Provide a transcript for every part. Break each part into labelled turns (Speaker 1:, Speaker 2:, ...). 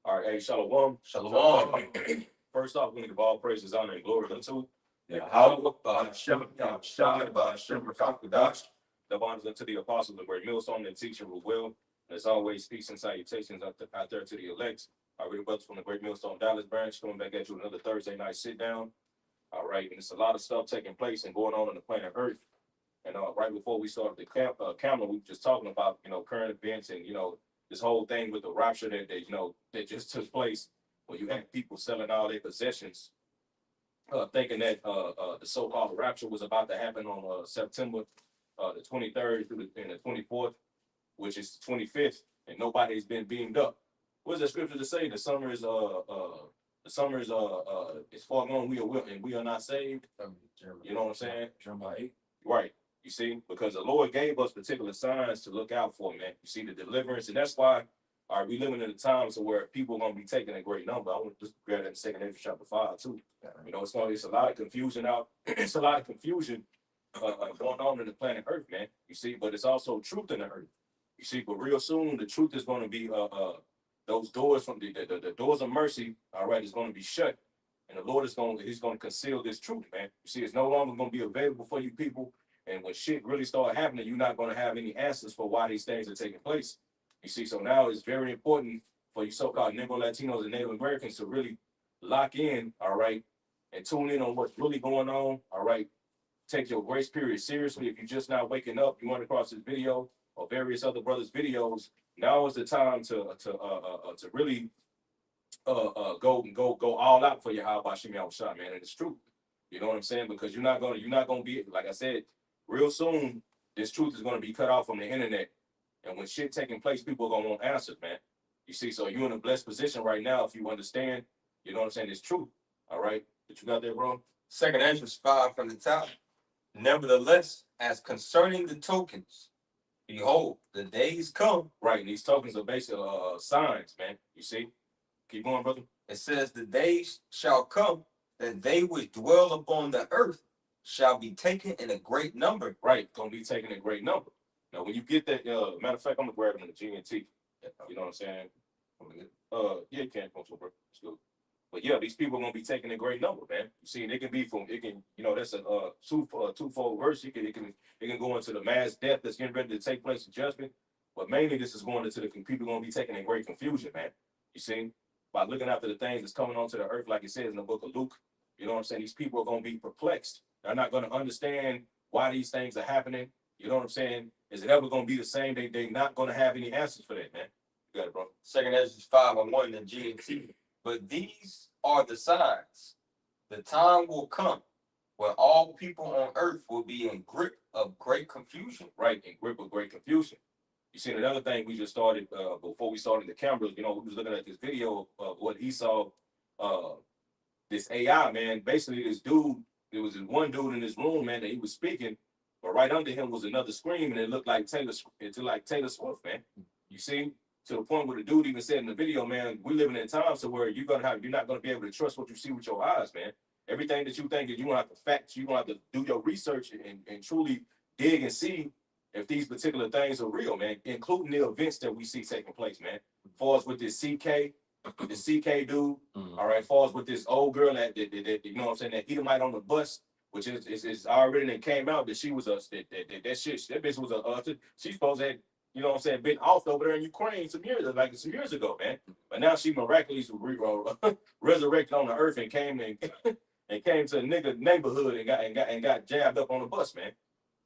Speaker 1: All right, hey, Shalom.
Speaker 2: Shalom.
Speaker 1: First off, we need to give all praises, honor, and glory unto
Speaker 2: Yahweh,
Speaker 1: Hashem, Yahshua, Hashem, Rakakadash. The honors unto the apostles, the great millstone, and teacher who will. As always, peace and salutations out there to the elect. Our real brothers from the great millstone Dallas branch coming back at you another Thursday night sit down. All right, and it's a lot of stuff taking place and going on the planet Earth. And right before we started the camera, we were just talking about current events and this whole thing with the rapture that just took place, where you had people selling all their possessions, thinking that the so-called rapture was about to happen on September the 23rd through the 24th, which is the 25th, and nobody's been beamed up. What does the scripture to say? The summer is far gone. We are not saved. You know what I'm saying?
Speaker 2: Jeremiah 8.
Speaker 1: Right. You see, because the Lord gave us particular signs to look out for, man. You see the deliverance, and that's why we living in a time so where people are going to be taking a great number. I want to just grab that in 2 Ezra chapter 5 too. It's a lot of confusion out. It's a lot of confusion going on in the planet Earth, man. You see, but it's also truth in the earth. You see, but real soon the truth is going to be those doors from the doors of mercy. All right, is going to be shut, and the Lord is he's going to conceal this truth, man. You see, it's no longer going to be available for you people. And when shit really start happening, you're not going to have any answers for why these things are taking place. You see, so now it's very important for you so-called Negro Latinos and Native Americans to really lock in, all right, and tune in on what's really going on, all right. Take your grace period seriously. If you're just not waking up, you run across this video or various other brothers' videos, now is the time to really go all out for your Habashim Yahushua, man. And it's true. You know what I'm saying? Because you're not gonna be, like I said, real soon, this truth is going to be cut off from the internet. And when shit taking place, people are going to want answers, man. You see, so you're in a blessed position right now if you understand, you know what I'm saying, it's truth. All right? What you got there, bro?
Speaker 2: 2 Ezra 5 from the top. Nevertheless, as concerning the tokens, behold, the days come.
Speaker 1: Right, and these tokens are basically signs, man. You see? Keep going, brother.
Speaker 2: It says, the days shall come that they which dwell upon the earth shall be taken in a great number.
Speaker 1: Right, gonna be taken in a great number. Now, when you get that, matter of fact, I'm gonna grab them in the GNT. You know what I'm saying? Yeah, you can come to, bro. It's good. But yeah, these people are gonna be taken in a great number, man. You see, it can, that's a twofold verse. It can go into the mass death that's getting ready to take place in judgment. But mainly, this is going into the people gonna be taken in great confusion, man. You see, by looking after the things that's coming onto the earth, like it says in the book of Luke. You know what I'm saying? These people are gonna be perplexed. They're not going to understand why these things are happening. You know what I'm saying? Is it ever going to be the same? They're not going to have any answers for that, man. You got it, bro.
Speaker 2: 2 Ezra 5 and 1 in GNT. But these are the signs. The time will come where all people on earth will be in grip of great confusion.
Speaker 1: Right, in grip of great confusion. You see, another thing we just started, before we started the cameras, we was looking at this video of what he saw, this AI, man. Basically, this dude, there was one dude in this room, man, that he was speaking, but right under him was another screen, and it looked like Taylor Swift, man. You see, to the point where the dude even said in the video, man, we're living in times so where you're not gonna be able to trust what you see with your eyes, man. Everything that you think is, you're gonna have to fact, you're gonna have to do your research and truly dig and see if these particular things are real, man, including the events that we see taking place, man. As far as with this CK dude, all right, falls with this old girl that you know what I'm saying, that Edomite on the bus, which is already and came out that she was that bitch was she's supposed to have, you know what I'm saying, been off over there in Ukraine some years ago, man. But now she miraculously resurrected on the earth and came to a nigga neighborhood and got jabbed up on the bus, man.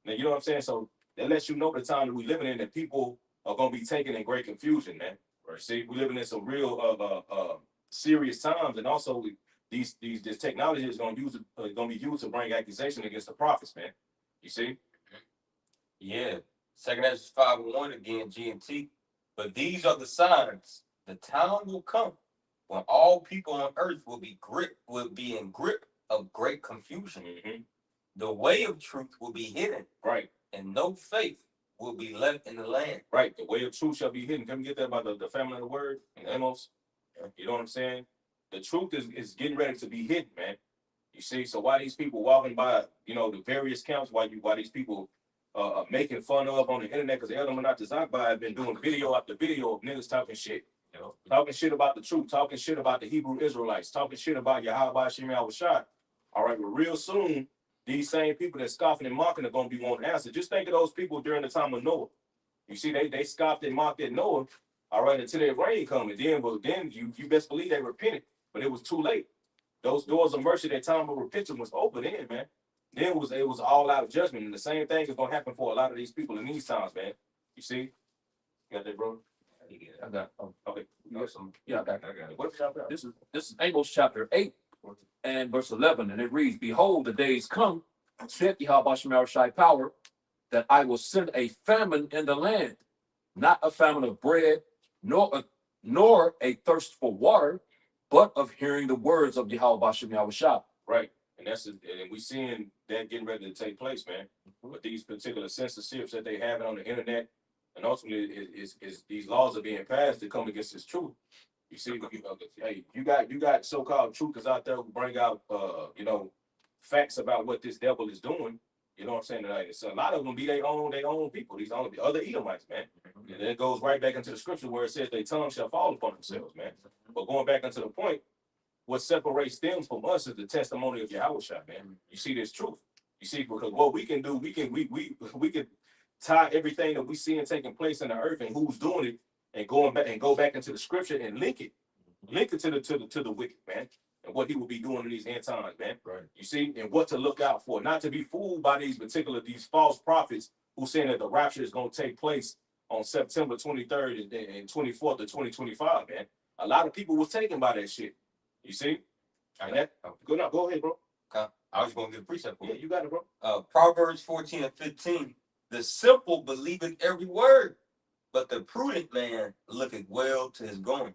Speaker 1: Now, you know what I'm saying? So that lets you know the time that we living in, that people are gonna be taken in great confusion, man. Right. See, we're living in some real serious times, and also this technology is gonna be used to bring accusation against the prophets, man. You see?
Speaker 2: Yeah. 2 Ezra 5 and 1 again, GNT. But these are the signs. The time will come when all people on earth will be in grip of great confusion.
Speaker 1: Mm-hmm.
Speaker 2: The way of truth will be hidden.
Speaker 1: Right.
Speaker 2: And no faith will be left in the land.
Speaker 1: Right. The way of truth shall be hidden. Can we get that about the family of the word in Amos? You know what I'm saying? The truth is getting ready to be hidden, man. You see, so why these people walking by, you know, the various camps, why these people making fun of on the internet, because the Elder Monat Zakbai have been doing video after video of niggas talking shit. You know, talking shit about the truth, talking shit about the Hebrew Israelites, talking shit about Yahweh Shem Yahushua. All right, but real soon, these same people that scoffing and mocking are going to be wanting to answer. Just think of those people during the time of Noah. You see, they scoffed and mocked at Noah, all right, until that rain come. And then you best believe they repented, but it was too late. Those doors of mercy, that time of repentance was open in, man. Then it was all out of judgment. And the same thing is going to happen for a lot of these people in these times, man. You see? You got that, bro?
Speaker 3: Yeah, I got.
Speaker 1: Okay.
Speaker 3: You got some? Yeah, I got.
Speaker 1: it. What's y'all got?
Speaker 3: This is Amos chapter 8 and verse 11, and it reads, "Behold, the days come, said Yahweh Shai power, that I will send a famine in the land, not a famine of bread, nor a thirst for water, but of hearing the words of Yahweh Shai."
Speaker 1: Right. And and we seeing that getting ready to take place, man. But these particular censorships that they have on the internet, and ultimately is these laws are being passed to come against this truth. You see, hey, you got so-called truthers out there who bring out you know, facts about what this devil is doing. You know what I'm saying? Like, so a lot of them be their own people, these other Edomites, man. And then it goes right back into the scripture where it says their tongue shall fall upon themselves, man. But going back into the point, what separates them from us is the testimony of Yahushua, man. You see this truth. You see, because what we can do, we can tie everything that we see and taking place in the earth and who's doing it, and go back into the scripture and link it to the wicked, man, and what he will be doing in these end times, man.
Speaker 3: Right.
Speaker 1: You see, and what to look out for, not to be fooled by these false prophets who saying that the rapture is going to take place on September 23rd and 24th of 2025, man. A lot of people was taken by that shit. You see? And that, go ahead, bro.
Speaker 2: I was going to get a precept.
Speaker 1: Yeah, you got it, bro.
Speaker 2: Proverbs 14 and 15. The simple believeth every word, but the prudent man looketh well to his going.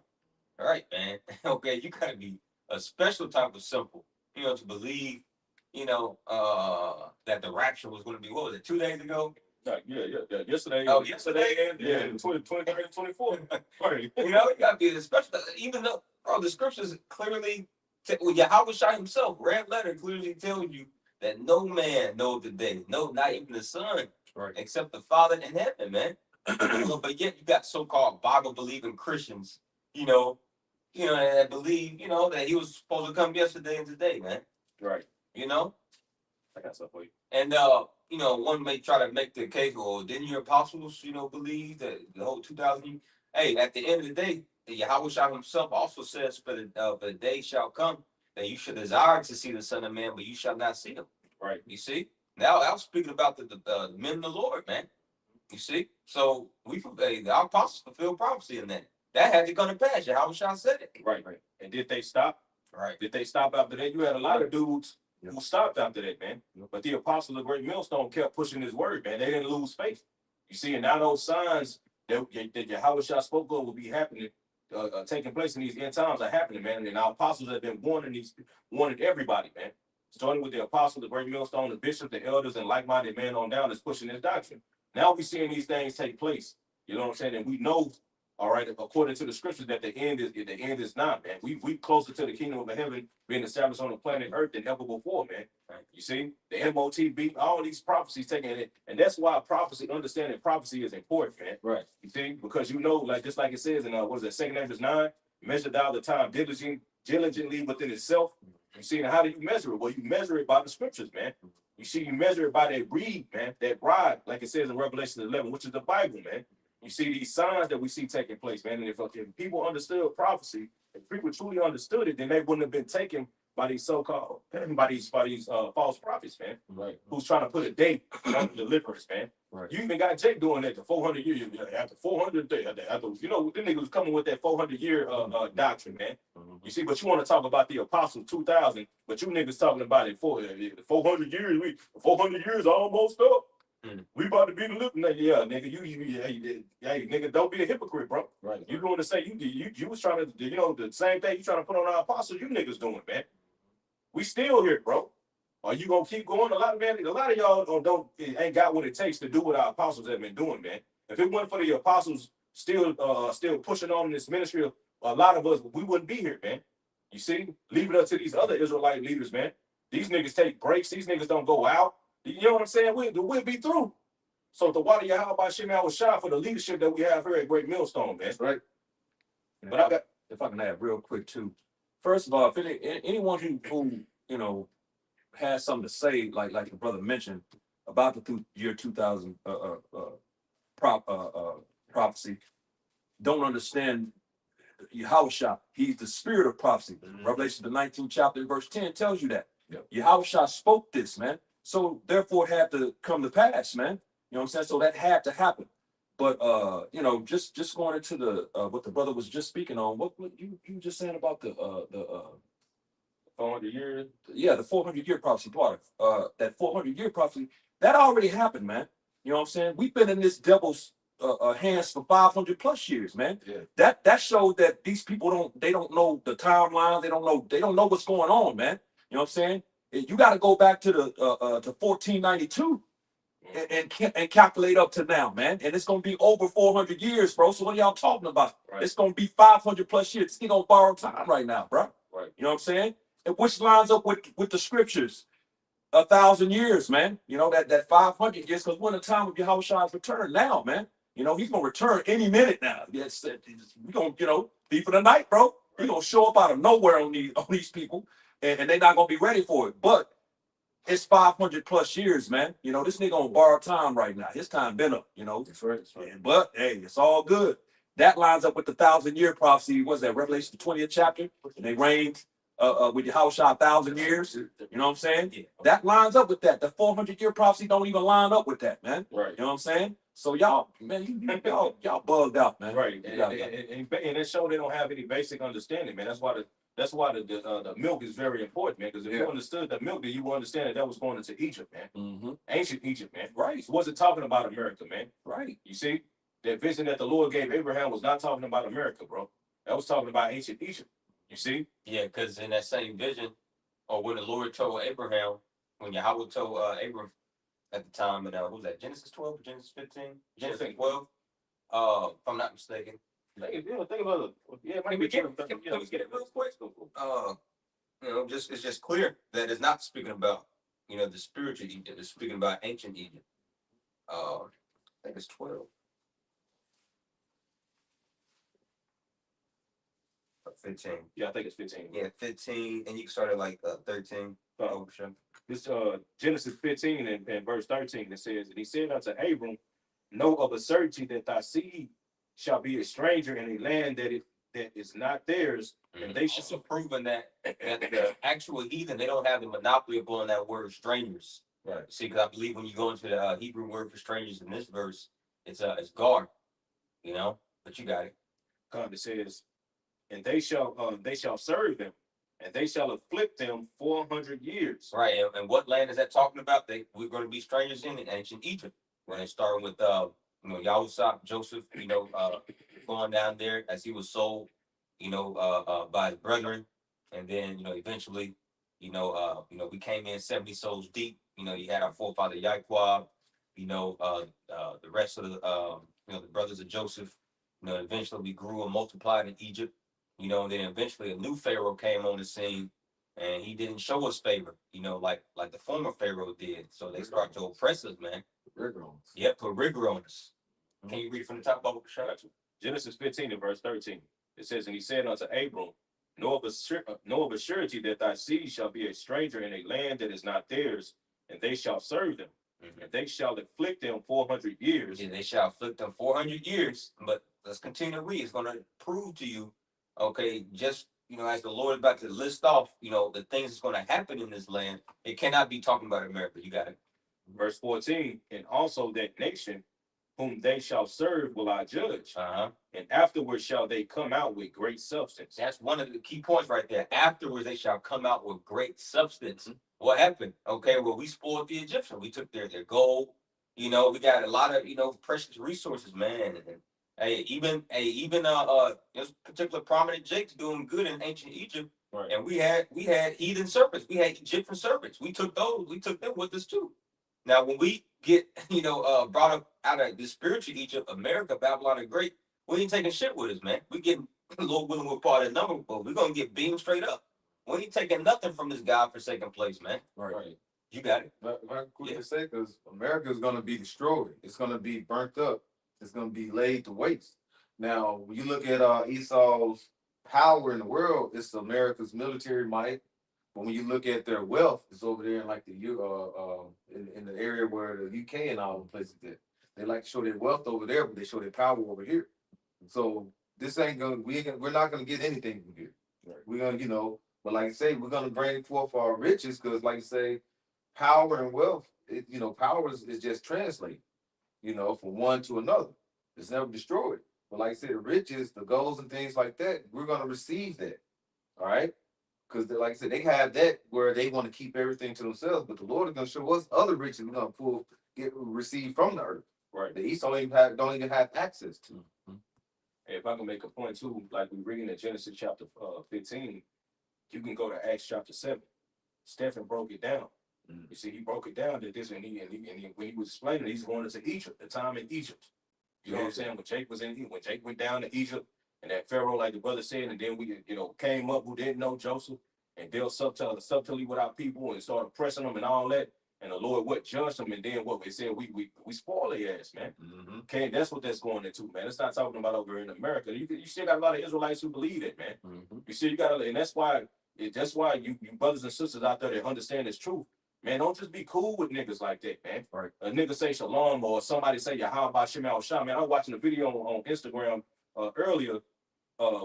Speaker 2: All right, man. Okay, you got to be a special type of simple, you know, to believe, you know, that the rapture was going to be, what was it, 2 days ago?
Speaker 1: Yeah. Yesterday.
Speaker 2: Oh, yesterday?
Speaker 1: Yeah, 23rd and 24th. Right.
Speaker 2: You know, you got to be a special, even though, bro, the scriptures clearly, Yahweh Shai himself, red letter, clearly tells you that no man knows the day, no, not even the son,
Speaker 3: Right.
Speaker 2: except the Father in heaven, man. But yet you got so-called Bible-believing Christians, you know, that believe, you know, that he was supposed to come yesterday and today, man.
Speaker 1: Right.
Speaker 2: You know?
Speaker 1: I got stuff for you.
Speaker 2: And, you know, one may try to make the case, well, didn't your apostles, you know, believe that the whole 2,000? Hey, at the end of the day, the Yahweh Shai himself also says, for the day shall come that you should desire to see the Son of Man, but you shall not see him.
Speaker 1: Right.
Speaker 2: You see? Now, I was speaking about the men of the Lord, man. You see? So, our apostles fulfilled prophecy in that. That had to come to pass. Yahweh Shai said it.
Speaker 1: Right. And did they stop?
Speaker 2: Right.
Speaker 1: Did they stop after that? You had a lot of dudes who stopped after that, man. But the apostle of Great Millstone kept pushing his word, man. They didn't lose faith. You see, and now those signs that Yahweh Shai spoke of will be happening, taking place in these end times are happening, man. And our apostles have been warning everybody, man. Starting with the apostle, the Great Millstone, the bishop, the elders, and like-minded men on down that's pushing this doctrine. Now we're seeing these things take place. You know what I'm saying? And we know, all right, according to the scriptures, that the end is not, man. We closer to the kingdom of heaven being established on the planet Earth than ever before, man. Right. You see, the MOT beat all these prophecies taking it, and that's why understanding prophecy is important, man.
Speaker 3: Right.
Speaker 1: You see, because you know, like just like it says in what is it, 2 Ezra 9, measure thou the time diligently within itself. You see, and how do you measure it? Well, you measure it by the scriptures, man. You see, you measure it by that reed, man, that rod, like it says in Revelation 11, which is the Bible, man. You see these signs that we see taking place, man. And if people understood prophecy, if people truly understood it, then they wouldn't have been taken by these so-called, by these false prophets, man.
Speaker 3: Right.
Speaker 1: Who's trying to put a date on deliverance, man.
Speaker 3: Right.
Speaker 1: You even got Jake doing that, the 400 years, after 400 days, after, you know, the niggas was coming with that 400-year doctrine, man. You see, but you want to talk about the apostles 2000, but you niggas talking about it for 400 years, 400 years almost up. We about to be the living. Yeah, nigga, hey, nigga, don't be a hypocrite, bro.
Speaker 3: Right.
Speaker 1: You going to say you was trying to, you know, the same thing you trying to put on our apostles, you niggas doing, man. We still here, bro. Are you gonna keep going? A lot of y'all ain't got what it takes to do what our apostles have been doing, man. If it weren't for the apostles still pushing on this ministry, a lot of us, we wouldn't be here, man. You see, leave it up to these other Israelite leaders, man. These niggas take breaks. These niggas don't go out. You know what I'm saying? We'll be through. So the water Yahweh Shem was shot for the leadership that we have here at Great Millstone, man.
Speaker 3: That's right.
Speaker 1: But I got,
Speaker 3: if I can add real quick too. First of all, if anyone who you know has something to say, like the brother mentioned about the year 2000 prophecy, don't understand Yahushua. He's the spirit of prophecy. Revelation the 19th chapter verse 10 tells you that.
Speaker 1: Yep.
Speaker 3: Yahushua spoke this, man. So therefore it had to come to pass, man. You know what I'm saying? So that had to happen. But you know, just going into the what the brother was just speaking on, what you just saying about the
Speaker 1: 400 years.
Speaker 3: yeah, the 400-year prophecy part of that 400-year prophecy that already happened, man. You know what I'm saying? We've been in this devil's hands for 500 plus years, man.
Speaker 1: Yeah.
Speaker 3: That showed that these people don't know the timeline. They don't know what's going on, man. You know what I'm saying? You got to go back to the to 1492 and calculate up to now, man. And it's gonna be over 400 years, bro. So what are y'all talking about?
Speaker 1: Right.
Speaker 3: It's gonna be 500 plus years. He gonna borrow time right now, bro.
Speaker 1: Right.
Speaker 3: You know what I'm saying? And which lines up with the scriptures? 1,000 years, man. You know that 500 years, because we're in the time of Yahushua's return now, man. You know he's gonna return any minute now. Yes, we gonna be for the night, bro. He's gonna show up out of nowhere on these people, and they're not gonna be ready for it. But it's 500 plus years, man. You know, this nigga on borrowed time right now. His time been up, you know.
Speaker 1: That's right. That's right.
Speaker 3: But hey, it's all good. That lines up with the 1,000-year prophecy. Was that Revelation the 20th chapter? And they reigned with Yahushua 1,000 years. You know what I'm saying?
Speaker 2: Yeah.
Speaker 3: That lines up with that. The 400-year prophecy don't even line up with that, man.
Speaker 1: Right.
Speaker 3: You know what I'm saying? So y'all, man, y'all bugged out, man.
Speaker 1: Right. And that show they don't have any basic understanding, man. That's why the milk is very important, man. Because if you understood the milk, then you would understand that was going into Egypt, man.
Speaker 3: Mm-hmm.
Speaker 1: Ancient Egypt, man.
Speaker 3: Right.
Speaker 1: It wasn't talking about America, man.
Speaker 3: Right.
Speaker 1: You see, that vision that the Lord gave Abraham was not talking about America, bro. That was talking about ancient Egypt. You see?
Speaker 2: Yeah, because in that same vision, or when the Lord told Abraham, when Yahweh told Abram at the time, and what was that, Genesis 12 or Genesis 15? Genesis 12, if I'm not mistaken.
Speaker 1: Think about it. Yeah,
Speaker 2: Can we get it real quick? You know, it's just clear that it's not speaking about, you know, the spiritual Egypt. It's speaking about ancient Egypt. I think it's 12. 15.
Speaker 1: Yeah, I think it's 15.
Speaker 2: Yeah, 15, and you can start at like 13. Oh, sure.
Speaker 1: This Genesis 15 and verse 13, it says, and he said unto Abram, know of a certainty that thy seed shall be a stranger in a land that is not theirs, and they shall.
Speaker 2: Also proven that the actual heathen, they don't have the monopoly upon that word strangers.
Speaker 1: Right.
Speaker 2: See, because I believe when you go into the Hebrew word for strangers in this verse, it's guard, you know, but you got it.
Speaker 1: It says, and they shall serve them, and they shall afflict them 400 years.
Speaker 2: Right, and what land is that talking about? We're going to be strangers in ancient Egypt. When they starting with you know, Yahushua, Joseph, you know, going down there as he was sold, you know, by his brethren, and then, you know, eventually, you know, we came in 70 souls deep. You know, you had our forefather Yaquab, you know, the rest of the you know, the brothers of Joseph. You know, eventually we grew and multiplied in Egypt. You know, and then eventually a new Pharaoh came on the scene, and he didn't show us favor, you know, like the former Pharaoh did. So they started to oppress us, man. Yeah, put rigor on us. Can you read from the top, Bible?
Speaker 1: Genesis 15 and verse 13. It says, and he said unto Abram, know of a surety that thy seed shall be a stranger in a land that is not theirs, and they shall serve them, and they shall afflict them 400 years.
Speaker 2: Yeah, they shall afflict them 400 years. But let's continue to read. It's going to prove to you, okay, just, you know, as the Lord is about to list off, you know, the things that's going to happen in this land, it cannot be talking about America. You got it.
Speaker 1: Verse 14, and also that nation whom they shall serve will I judge, and afterwards shall they come out with great substance.
Speaker 2: That's one of the key points right there. Afterwards they shall come out with great substance. What happened? Okay, well, we spoiled the Egyptians. We took their gold. You know, we got a lot of, you know, precious resources, man. And even this particular prominent Jake's doing good in ancient Egypt.
Speaker 1: Right.
Speaker 2: And we had heathen serpents. We had Egyptian serpents. We took those. We took them with us too. Now, when we get, you know, brought up out of the spiritual Egypt, America, Babylon the Great, we ain't taking shit with us, man. We getting Lord willing, we're part of the number, but we're gonna get beamed straight up. We ain't taking nothing from this godforsaken place, man.
Speaker 3: Right.
Speaker 2: You got it.
Speaker 4: But I quickly
Speaker 2: Yeah.
Speaker 4: say, because America is going to be destroyed. It's going to be burnt up. It's going to be laid to waste. Now, when you look at Esau's power in the world, it's America's military might. But when you look at their wealth, it's over there in like the in the area where the UK and all the places that they like to show their wealth over there, but they show their power over here. So this ain't gonna we're not gonna get anything from here.
Speaker 3: Right.
Speaker 4: We're gonna, but like I say, we're gonna bring forth our riches because, like I say, power and wealth, power is just translating, from one to another. It's never destroyed. But like I said, the riches, the goals and things like that, we're gonna receive that. All right. Because like I said, they have that where they want to keep everything to themselves, but the Lord is gonna show us other riches we're gonna receive from the earth.
Speaker 1: Right.
Speaker 4: The East don't even have access to.
Speaker 1: And if I can make a point too, like we read in Genesis chapter 15, you can go to Acts chapter 7. Stephen broke it down. You see, he broke it down that this, and when he was explaining, he's going into Egypt, the time in Egypt. You know what I'm saying? When Jake went down to Egypt, and that Pharaoh, like the brother said, and then we, came up who didn't know Joseph and dealt subtly with our people and started pressing them and all that. And the Lord judged them, and then what they said, we spoil their ass, man.
Speaker 4: Mm-hmm.
Speaker 1: Okay, that's what that's going into, man. It's not talking about over in America. You still got a lot of Israelites who believe it, man.
Speaker 3: Mm-hmm.
Speaker 1: You see, you got to, and that's why you brothers and sisters out there that understand this truth, man. Don't just be cool with niggas like that, man.
Speaker 3: Right.
Speaker 1: A nigga say shalom or somebody say Yahweh Shem Al Shah, man. I was watching a video on Instagram earlier,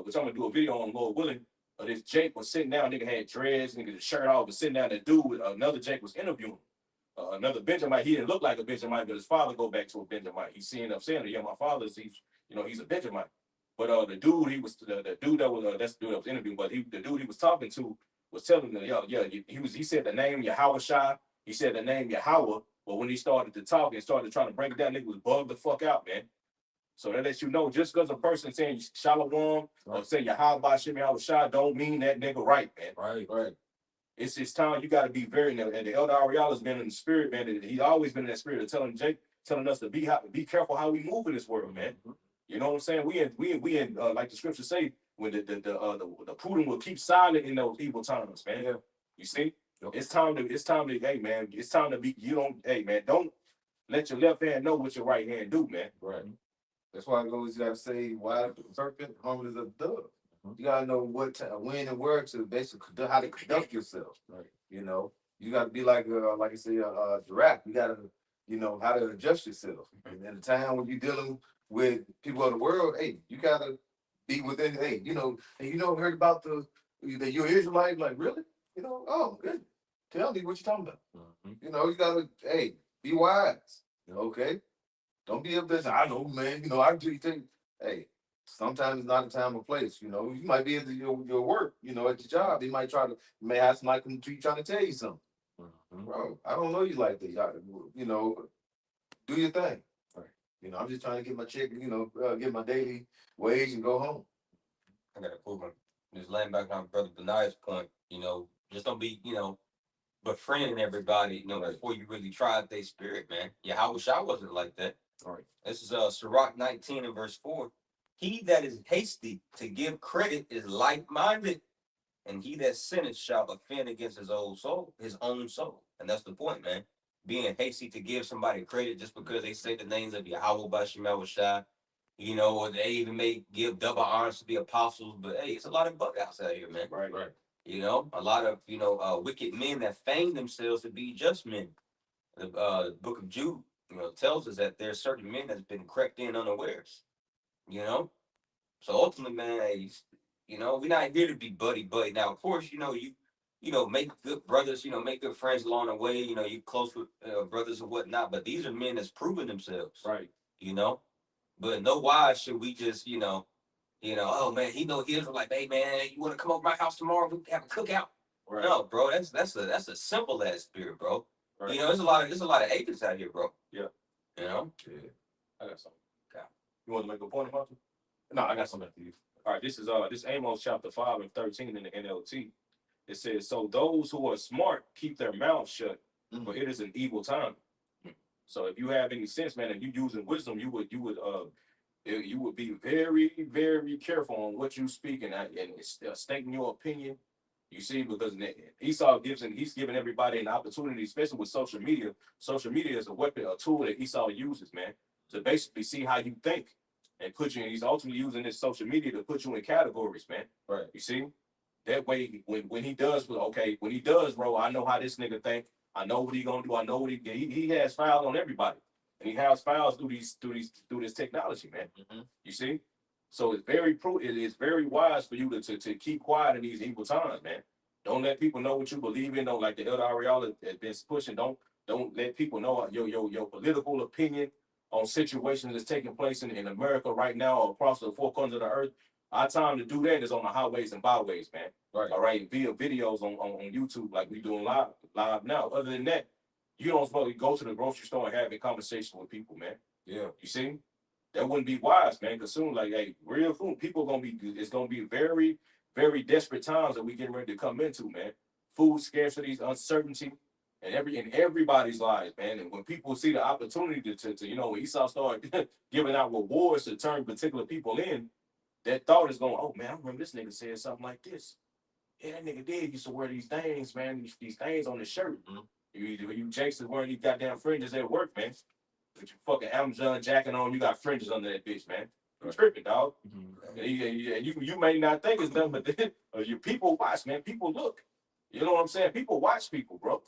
Speaker 1: which I'm gonna do a video on, Lord willing. This Jake was sitting down, nigga had dreads, nigga the shirt off, was sitting down. The dude with another Jake was interviewing. Another Benjamite, he didn't look like a Benjamite, but his father go back to a Benjamite. He's seeing up saying, yeah, my father's he's a Benjamite. But the dude the dude that was that's the dude that was interviewing, but the dude he was talking to was telling him, he said the name Yahweh Shai, he said the name Yahweh, but when he started to talk and started trying to break it down, nigga was bugged the fuck out, man. So that lets you know, just because a person saying Shalom or saying Yahweh Shem Yahweh Shai don't mean that nigga right, man.
Speaker 3: Right.
Speaker 1: It's time you got to be very, and the Elder Ariel has been in the spirit, man. He's always been in that spirit of telling us to be careful how we move in this world, man. You know what I'm saying? We in like the scriptures say, when the prudent will keep silent in those evil times, man.
Speaker 4: Yeah.
Speaker 1: You see,
Speaker 3: Yep.
Speaker 1: it's time to, hey man, it's time to be. Hey man, don't let your left hand know what your right hand do, man.
Speaker 4: Right. That's why you gotta say, why the serpent harmless as a dove.
Speaker 3: Mhm.
Speaker 4: You gotta know when and where to basically how to conduct yourself.
Speaker 3: Right.
Speaker 4: You gotta be like I say, a giraffe. You gotta, how to adjust yourself. And at the time when you're dealing with people of the world, hey, you gotta be within. Hey, heard about that you're Israelite? Like really? Oh, good. Tell me what you're talking about.
Speaker 3: Mm-hmm.
Speaker 4: You gotta, hey, be wise.
Speaker 3: Yeah.
Speaker 4: Okay. Don't be up there saying, I know, man. I do think, hey, sometimes it's not a time or place. You might be at your work, at your job. They might may have somebody come to you trying to tell you something.
Speaker 3: Mm-hmm.
Speaker 4: Bro, I don't know you like that. Do your thing.
Speaker 3: Right.
Speaker 4: I'm just trying to get my check, get my daily wage and go home.
Speaker 2: I got a prove him. Just laying back on Brother Benaiah's point, just don't be, befriending everybody, before you really try out their spirit, man. Yeah, I wish I wasn't like that.
Speaker 3: All right.
Speaker 2: This is Sirach 19 and verse 4. He that is hasty to give credit is like-minded, and he that sinneth shall offend against his own soul. And that's the point, man. Being hasty to give somebody credit just because they say the names of Yahweh Bashem Shai, or they even may give double honors to the apostles, but hey, it's a lot of bug outs out here, man.
Speaker 1: Right.
Speaker 2: A lot of wicked men that feign themselves to be just men. The book of Jude, tells us that there's certain men that's been crept in unawares. So ultimately, man, hey, we're not here to be buddy. Now, of course, make good brothers, make good friends along the way. You close with brothers and whatnot. But these are men that's proven themselves.
Speaker 1: Right.
Speaker 2: But no wise should we just, oh man, he was like, hey man, you want to come over my house tomorrow? We can have a cookout.
Speaker 1: Right.
Speaker 2: No, bro, that's a simple ass spirit, bro.
Speaker 1: Right.
Speaker 2: There's a lot of agents out here, bro.
Speaker 1: Yeah.
Speaker 4: Yeah.
Speaker 1: I got something. Okay. You want to make a point about it?
Speaker 4: No, I got something after you.
Speaker 1: All right, this is Amos chapter 5 and 13 in the NLT. It says, so those who are smart keep their mouths shut, for it is an evil time. So if you have any sense, man, if you using wisdom, you would be very, very careful on what you speak and stating your opinion You see, because Esau he's giving everybody an opportunity, especially with social media. Social media is a weapon, a tool that Esau uses, man, to basically see how you think and put you in. He's ultimately using this social media to put you in categories, man.
Speaker 2: Right.
Speaker 1: You see? That way, when he does, when he does, bro, I know how this nigga think. I know what he gonna do. I know what he has files on everybody, and he has files through this technology, man.
Speaker 2: Mhm.
Speaker 1: You see, so it's very it is very wise for you to keep quiet in these evil times, man. Don't let people know what you believe in. Don't, like the Elder Ariel has been pushing. Don't let people know your political opinion on situations that's taking place in America right now or across the four corners of the earth. Our time to do that is on the highways and byways, man.
Speaker 2: Right.
Speaker 1: All right, via videos on YouTube like we doing live now. Other than that, you don't supposed to go to the grocery store and have a conversation with people, man.
Speaker 2: Yeah.
Speaker 1: You see, that wouldn't be wise, man. Because soon, like, hey, real soon, it's gonna be very, very desperate times that we getting ready to come into, man. Food scarcities, uncertainty, and everybody's lives, man. And when people see the opportunity to when Esau started giving out rewards to turn particular people in, that thought is going, oh man, I remember this nigga said something like this. Yeah, that nigga did used to wear these things, man. These things on his shirt.
Speaker 2: Mhm.
Speaker 1: You Jason wearing these goddamn fringes at work, man. With your fucking Amazon jacket on, you got fringes under that bitch, man. You tripping, dog. And you may not think it's nothing, but then, your people watch, man. People look. You know what I'm saying? People watch people, bro.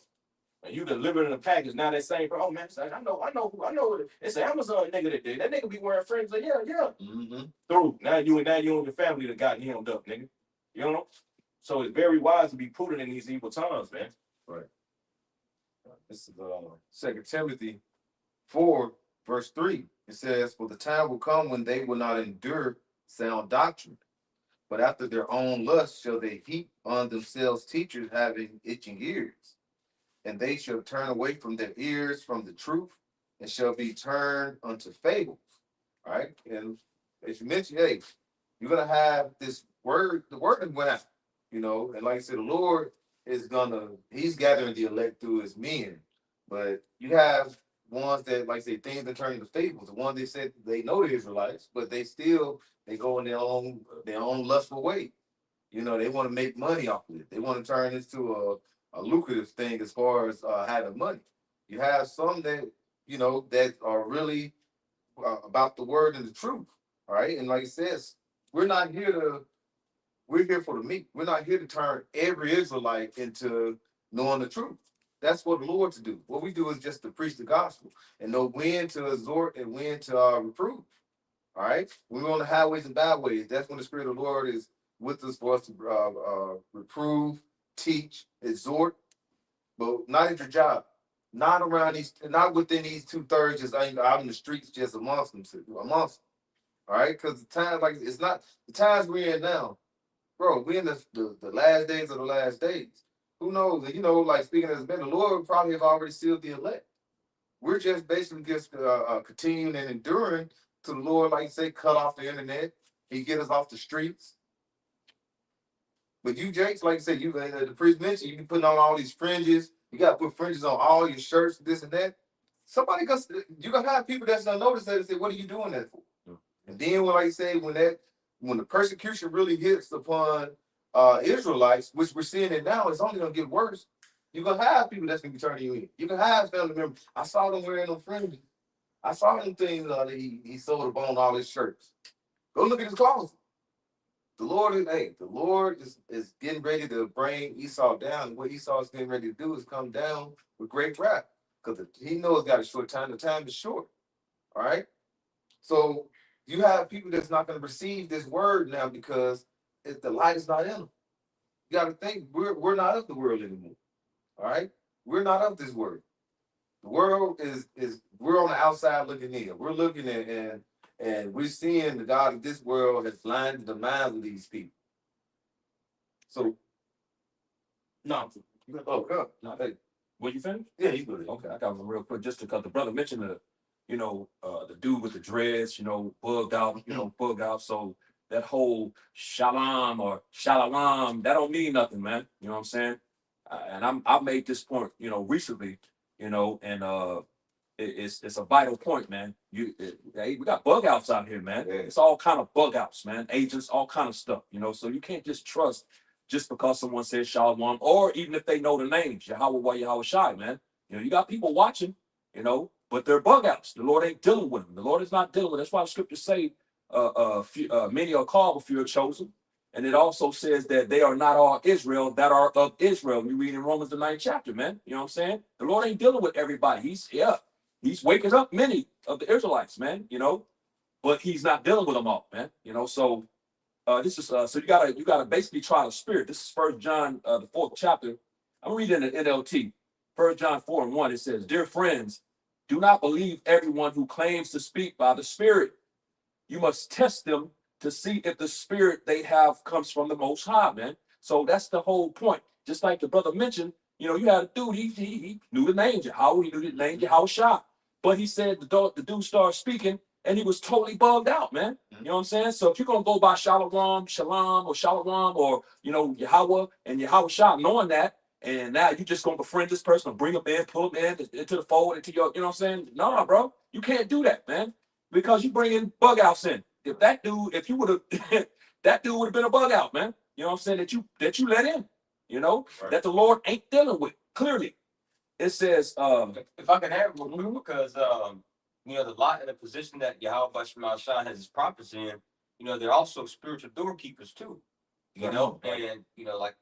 Speaker 1: And you deliver in a package. Now that same, bro. Oh man, I know. It's an Amazon nigga that did. That nigga be wearing fringes. Like, yeah.
Speaker 2: Mm-hmm.
Speaker 1: Through. Now you and your family that got hemmed up, nigga. You know? So it's very wise to be prudent in these evil times, man.
Speaker 4: Right. This is 2 Timothy 4, verse 3. It says, "For the time will come when they will not endure sound doctrine, but after their own lust shall they heap on themselves teachers having itching ears. And they shall turn away from their ears from the truth, and shall be turned unto fables." All right. And as you mentioned, hey, you're gonna have this word, the word that went out, and like I said, the Lord he's gathering the elect through his men. But you have ones that, like I say, things that turn into fables. The ones they said they know the Israelites, but they go in their own lustful way. They want to make money off of it. They want to turn this to a lucrative thing as far as having money. You have some that are really about the word and the truth. All right. And like it says, we're here for the meat. We're not here to turn every Israelite into knowing the truth. That's what the Lord to do. What we do is just to preach the gospel and know when to exhort and when to reprove. All right. When we're on the highways and byways, that's when the Spirit of the Lord is with us for us to reprove, teach, exhort, but not at your job, not within these 2/3, just out in the streets, just amongst them. All right, because the times like it's not the times we're in now, bro. We're in the last days of the last days. Who knows? And like speaking as men, the Lord probably have already sealed the elect. We're just basically just continuing and enduring to the Lord, like you say, cut off the internet. He get us off the streets. But you, Jakes, like I said, the priest mentioned, you be putting on all these fringes. You got to put fringes on all your shirts, this and that. You're gonna have people that's gonna notice that and say, "What are you doing that for?" And then, when, like you say, when the persecution really hits upon Israelites, which we're seeing it now, it's only gonna get worse. You're gonna have people that's gonna be turning you in. You can have family members. I saw them wearing them fringes. I saw them things that he sold up on all his shirts. Go look at his closet. The Lord is getting ready to bring Esau down. And what Esau is getting ready to do is come down with great wrath. Because he knows it's got a short time. The time is short. All right. So you have people that's not going to receive this word now because the light is not in them. You got to think we're not of the world anymore. All right. We're not of this world. The world is we're on the outside looking in. We're looking at and we're seeing the God of this world has blinded the minds of these people. So,
Speaker 1: No.
Speaker 4: God.
Speaker 3: No.
Speaker 4: Hey,
Speaker 3: Will you finish?
Speaker 4: yeah, you good.
Speaker 3: Okay, I got one real quick, just because the brother mentioned the dude with the dreads, bugged out. So that whole shalom or shalom, that don't mean nothing, man. You know what I'm saying? And I made this point, recently, and it's a vital point, man. Hey, we got bug outs out here, man.
Speaker 4: Yeah.
Speaker 3: It's all kind of bug outs, man. Agents, all kind of stuff, So you can't just trust just because someone says Shalom, or even if they know the names, Yahweh, Yahweh Shai, man. You know, you got people watching, you know, but they're bug outs. The Lord ain't dealing with them. The Lord is not dealing with them. That's why the scriptures say, many are called, but few are chosen. And it also says that they are not all Israel that are of Israel. You read in Romans the 9th chapter, man. You know what I'm saying? The Lord ain't dealing with everybody. He's waking up many of the Israelites, man, you know, but he's not dealing with them all, man. You know, so this is so you gotta basically try the spirit. This is First John the 4th chapter. I'm reading the NLT. First John 4:1. It says, "Dear friends, do not believe everyone who claims to speak by the Spirit. You must test them to see if the spirit they have comes from the Most High, man." So that's the whole point. Just like the brother mentioned, you know, you had a dude, he knew the name Yahweh, he knew the name Yahweh Shah. But he said the dude started speaking and he was totally bugged out, man. You know what I'm saying? So if you're gonna go by Shalom, Shalom, or you know, Yahweh and Yahweh Shah, knowing that, and now you just gonna befriend this person, bring them in, pull them in into the fold, into your, you know what I'm saying? No, bro, you can't do that, man, because you bring in bug outs in. If you would have, that dude would have been a bug out, man. You know what I'm saying? That you let in, you know,
Speaker 1: Right.
Speaker 3: that the Lord ain't dealing with. Clearly, it says,
Speaker 2: If I can add real quick, because you know, the lot in the position that Yahweh Shema Shah has his prophets in, you know, they're also spiritual doorkeepers too. You know, and you know, like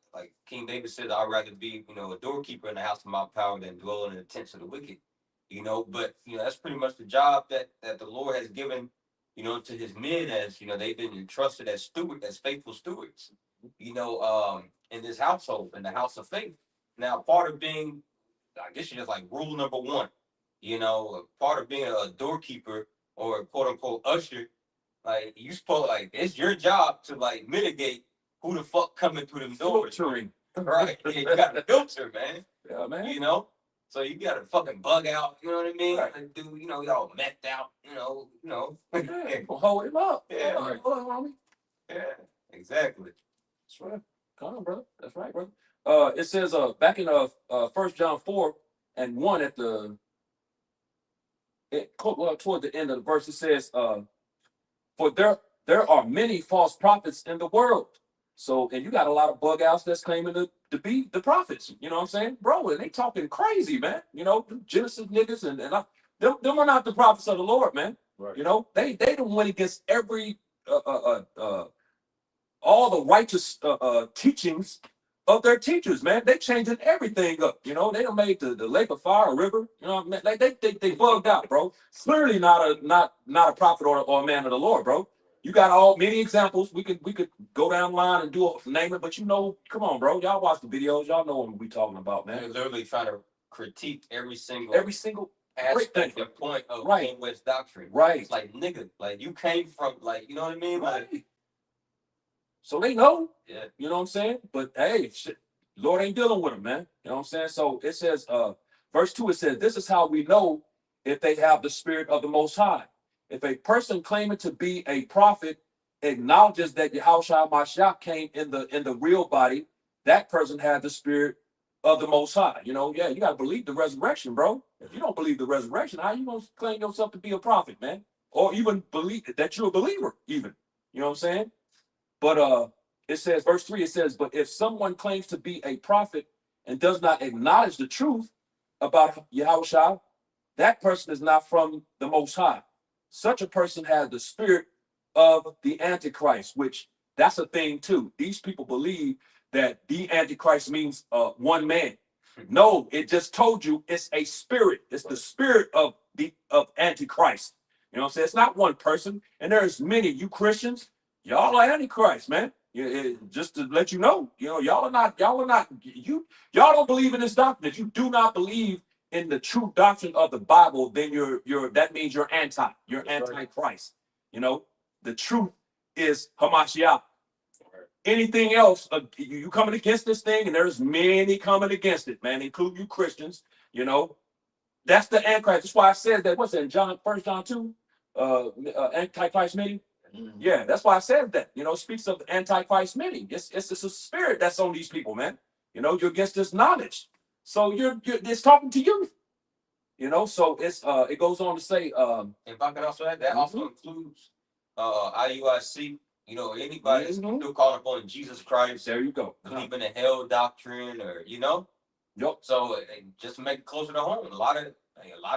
Speaker 2: King David said, I'd rather be, you know, a doorkeeper in the house of my power than dwell in the tents of the wicked. You know, but you know, that's pretty much the job that the Lord has given, you know, to his men, as you know, they've been entrusted as faithful stewards, you know, in this household, in the house of faith. Now, part of being, I guess, you just like rule number one, you know, part of being a doorkeeper or quote unquote usher, like you supposed, like, it's your job to like mitigate who the fuck coming through them doors.
Speaker 3: filtering.
Speaker 2: Right. Yeah, you got to filter, man.
Speaker 3: Yeah, man.
Speaker 2: You know? So you got to fucking bug out, you know what I mean?
Speaker 3: Right.
Speaker 2: And do, you know, y'all methed out, you know.
Speaker 3: Yeah, hold him up.
Speaker 2: Yeah.
Speaker 3: Hold on, homie.
Speaker 2: Yeah, exactly.
Speaker 3: That's right. Come on, brother. That's right, brother. It says back in 1 John 4:1 at the toward the end of the verse, it says, for there are many false prophets in the world. So, and you got a lot of bug outs that's claiming to be the prophets. You know what I'm saying? Bro, and they talking crazy, man. You know, Genesis niggas them are not the prophets of the Lord, man.
Speaker 1: Right.
Speaker 3: You know, they don't went against every all the righteous teachings of their teachers, man. They changing everything up. You know, they done made the lake of fire a river. You know, man, like they bugged out, bro. Clearly not a prophet or a man of the Lord, bro. You got many examples. We could go down the line and name it, but you know, come on, bro. Y'all watch the videos. Y'all know what we talking about,
Speaker 2: They're
Speaker 3: man.
Speaker 2: literally trying to critique every single
Speaker 3: thing.
Speaker 2: aspect and point of
Speaker 3: Right.
Speaker 2: King West doctrine.
Speaker 3: Right.
Speaker 2: It's like, nigga, like you came from, like, you know what I mean? Like,
Speaker 3: Right. So they know.
Speaker 2: yeah.
Speaker 3: You know what I'm saying? But hey, shit, Lord ain't dealing with them, man. You know what I'm saying? So it says, verse 2, it says, this is how we know if they have the spirit of the Most High. If a person claiming to be a prophet acknowledges that Yahushua Mashiach came in the real body, that person had the spirit of the Most High. You know, yeah, you gotta believe the resurrection, bro. If you don't believe the resurrection, how you gonna claim yourself to be a prophet, man? Or even believe that you're a believer, even. You know what I'm saying? But it says, verse 3, it says, but if someone claims to be a prophet and does not acknowledge the truth about Yahushua, that person is not from the Most High. Such a person has the spirit of the Antichrist, which that's a thing too. These people believe that the Antichrist means one man. No, it just told you it's a spirit. It's the spirit of Antichrist. You know what I'm saying? It's not one person. And there's many, you Christians, y'all are Antichrist, man. Just to let you know, you know, y'all don't believe in this doctrine. If you do not believe in the true doctrine of the Bible, then that means you're antichrist. You know, the truth is Hamashiach. Anything else, you coming against this thing, and there's many coming against it, man, including you Christians. You know, that's the Antichrist. That's why I said that. What's that? John, 1 John 2, Antichrist meeting. Yeah, that's why I said that. You know, it speaks of the Antichrist meeting. It's a spirit that's on these people, man. You know, you're against this knowledge, so it's talking to you. You know, so it goes on to say,
Speaker 2: If I could also add, that also includes IUIC, You know, anybody that's
Speaker 3: Mhm.
Speaker 2: still caught up on Jesus Christ,
Speaker 3: There you go.
Speaker 2: believe in the hell doctrine, or you know.
Speaker 3: Yup.
Speaker 2: So just to make it closer to home, a lot of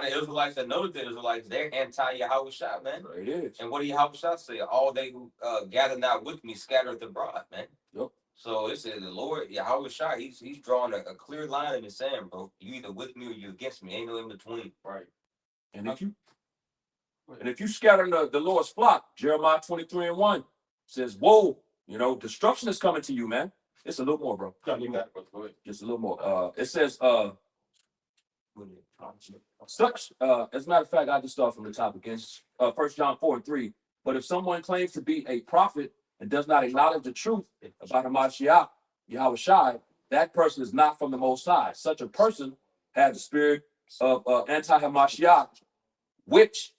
Speaker 2: Israelites that know the Israelites, they're anti-Yahweh man.
Speaker 3: There it is.
Speaker 2: And what do Yahweh say? All they who gather not with me scattereth abroad, man.
Speaker 3: Yup.
Speaker 2: So it says the Lord Yahweh he's drawing a clear line in the sand, bro. You either with me or you against me. Ain't no in between.
Speaker 3: Right. And if you scatter the Lord's flock, Jeremiah 23:1 says, "Whoa, you know, destruction is coming to you, man." It's a little more, bro.
Speaker 1: Yeah, you got it, bro. Go ahead.
Speaker 3: Just a little more. It says, such, as a matter of fact, I just start from the top against 1 John 4:3. But if someone claims to be a prophet and does not acknowledge the truth about Hamashiach, Yahweh Shai, that person is not from the Most High. Such a person has the spirit of anti-Hamashiach, which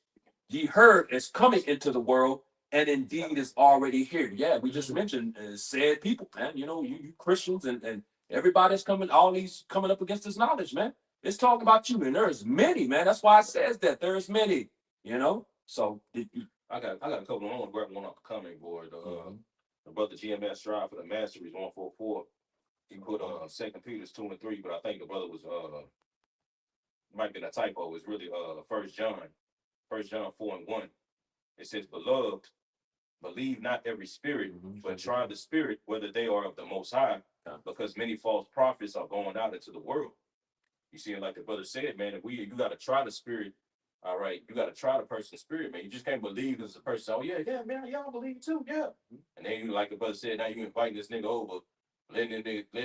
Speaker 3: ye heard is coming into the world, and indeed is already here. Yeah, we just mentioned said people, man. You know, you Christians and everybody's coming, all these coming up against this knowledge, man. It's talking about you, and there's many, man. That's why it says that there's many, you know. So
Speaker 1: I got a couple. I want to grab one off the comment board. The brother GMS Strive for the Masteries 144. He put 2 Peter 2:3, but I think the brother was might be a typo. It's really 1 John 4:1. It says, "Beloved, believe not every spirit, but try the spirit whether they are of the Most High, because many false prophets are going out into the world." You see, like the brother said, man, you got to try the spirit. All right, you got to try the person's spirit, man. You just can't believe as a person. Oh yeah, man, y'all believe too, yeah. And then you, like the brother said, now you inviting this nigga over, let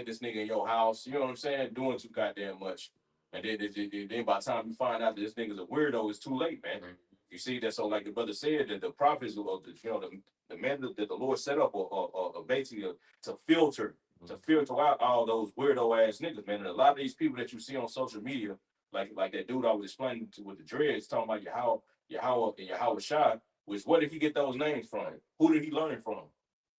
Speaker 1: this nigga in your house. You know what I'm saying? Doing too goddamn much. And then by the time you find out that this nigga's a weirdo, it's too late, man. You see that? So like the brother said, that the prophets, you know, the men that the Lord set up are basically to filter out all those weirdo ass niggas, man. And a lot of these people that you see on social media, like that dude I was explaining to with the dreads, talking about Yahweh and Yahweh Shai, which where did he get those names from? Who did he learn it from?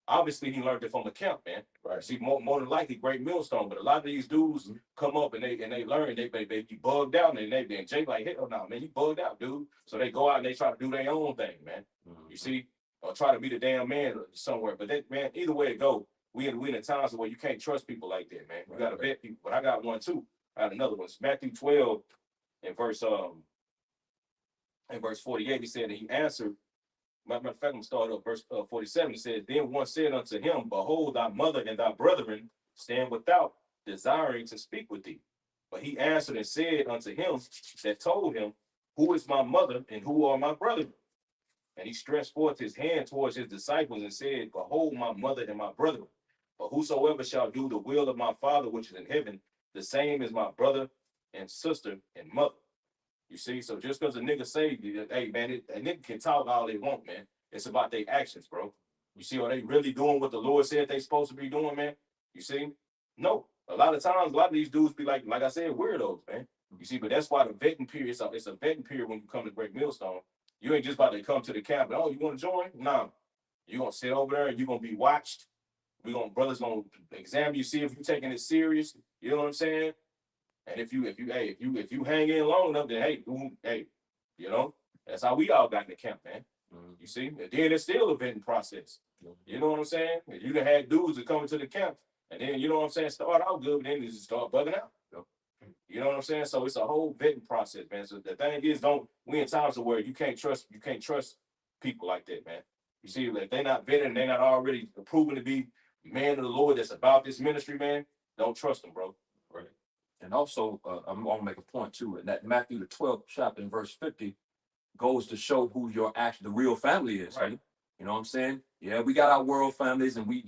Speaker 1: Obviously, he learned it from the camp, man. Right. See, more than likely, Great Millstone. But a lot of these dudes come up and they learn, they be bugged out, and then Jay like, hell no, man, you bugged out, dude. So they go out and they try to do their own thing, man. You see, or try to be the damn man somewhere. But that, man, either way it go, we in the times where you can't trust people like that, man. You gotta vet people. But I got one too. I got another one. It's Matthew 12 in verse 48. He said that he answered. Matter of fact, I'm gonna start up verse 47. He said, "Then one said unto him, Behold, thy mother and thy brethren stand without, desiring to speak with thee. But he answered and said unto him that told him, Who is my mother and who are my brethren? And he stretched forth his hand towards his disciples and said, Behold, my mother and my brethren. But whosoever shall do the will of my Father which is in heaven, the same is my brother and sister and mother." You see, so just because a nigga say, hey, man, a nigga can talk all they want, man. It's about their actions, bro. You see, are they really doing what the Lord said they supposed to be doing, man? You see? No. A lot of times, a lot of these dudes be like I said, weirdos, man. You see, but that's why the vetting period, it's a vetting period when you come to Great Millstone. You ain't just about to come to the camp, oh, you want to join? Nah. You're going to sit over there and you're going to be watched. Brothers going to examine you, see if you're taking it serious. You know what I'm saying? And if you hang in long enough, then hey, you know, that's how we all got in the camp, man. You see, and then it's still a vetting process. You know what I'm saying? You done had dudes that come into the camp, and then you know what I'm saying, start out good, but then they just start bugging out. You know what I'm saying? So it's a whole vetting process, man. So the thing is, we in times where you can't trust people like that, man. You see, if they're not vetted, they're not already proven to be man of the Lord that's about this ministry, man. Don't trust them, bro.
Speaker 3: Right. And also, I'm going to make a point too, and that Matthew the 12th chapter in verse 50 goes to show who the real family is, right? You know what I'm saying? Yeah, we got our world families, and we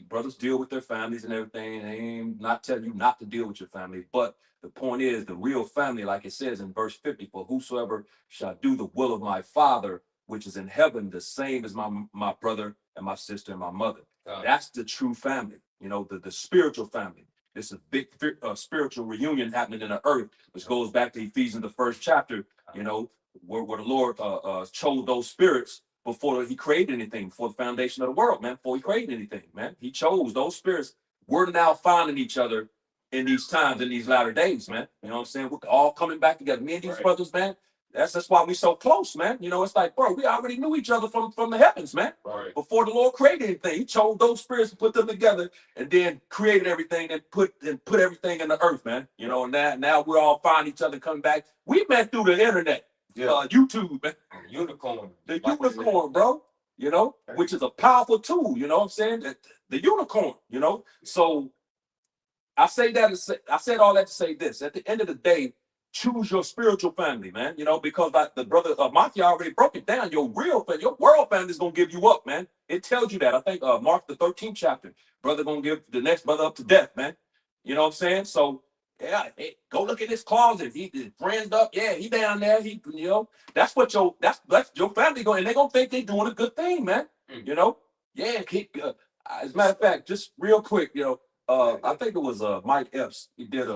Speaker 3: brothers deal with their families and everything. They ain't not telling you not to deal with your family, but the point is the real family, like it says in verse 50, for whosoever shall do the will of my Father which is in heaven, the same as my brother and my sister and my mother. That's the true family. You know, the spiritual family. It's a big spiritual reunion happening in the earth, which goes back to Ephesians, the 1st chapter, you know, where the Lord chose those spirits before he created anything, before the foundation of the world, man, before he created anything, man. He chose those spirits. We're now finding each other in these times, in these latter days, man. You know what I'm saying? We're all coming back together. Me and these brothers, man, That's why we so close, man. You know, it's like, bro, we already knew each other from the heavens, man.
Speaker 1: Right.
Speaker 3: Before the Lord created anything, He chose those spirits to put them together, and then created everything and put everything in the earth, man. You know, and now we're all finding each other coming back. We met through the internet, YouTube, man.
Speaker 2: Unicorn.
Speaker 3: The
Speaker 2: Like you said.
Speaker 3: unicorn, bro. You know, which is a powerful tool. You know what I'm saying? The unicorn. You know, so I say that. I said all that to say this. At the end of the day, choose your spiritual family, man. You know, because like the brother Mafia already broke it down. Your real family, your world family is gonna give you up, man. It tells you that. I think Mark the 13th chapter, brother gonna give the next brother up to death, man. You know what I'm saying? So yeah, hey, go look at his closet. His friends up, yeah, he down there. You know, that's your family going, and they gonna think they doing a good thing, man. You know, yeah. As a matter of fact, just real quick, you know, I think it was Mike Epps. He did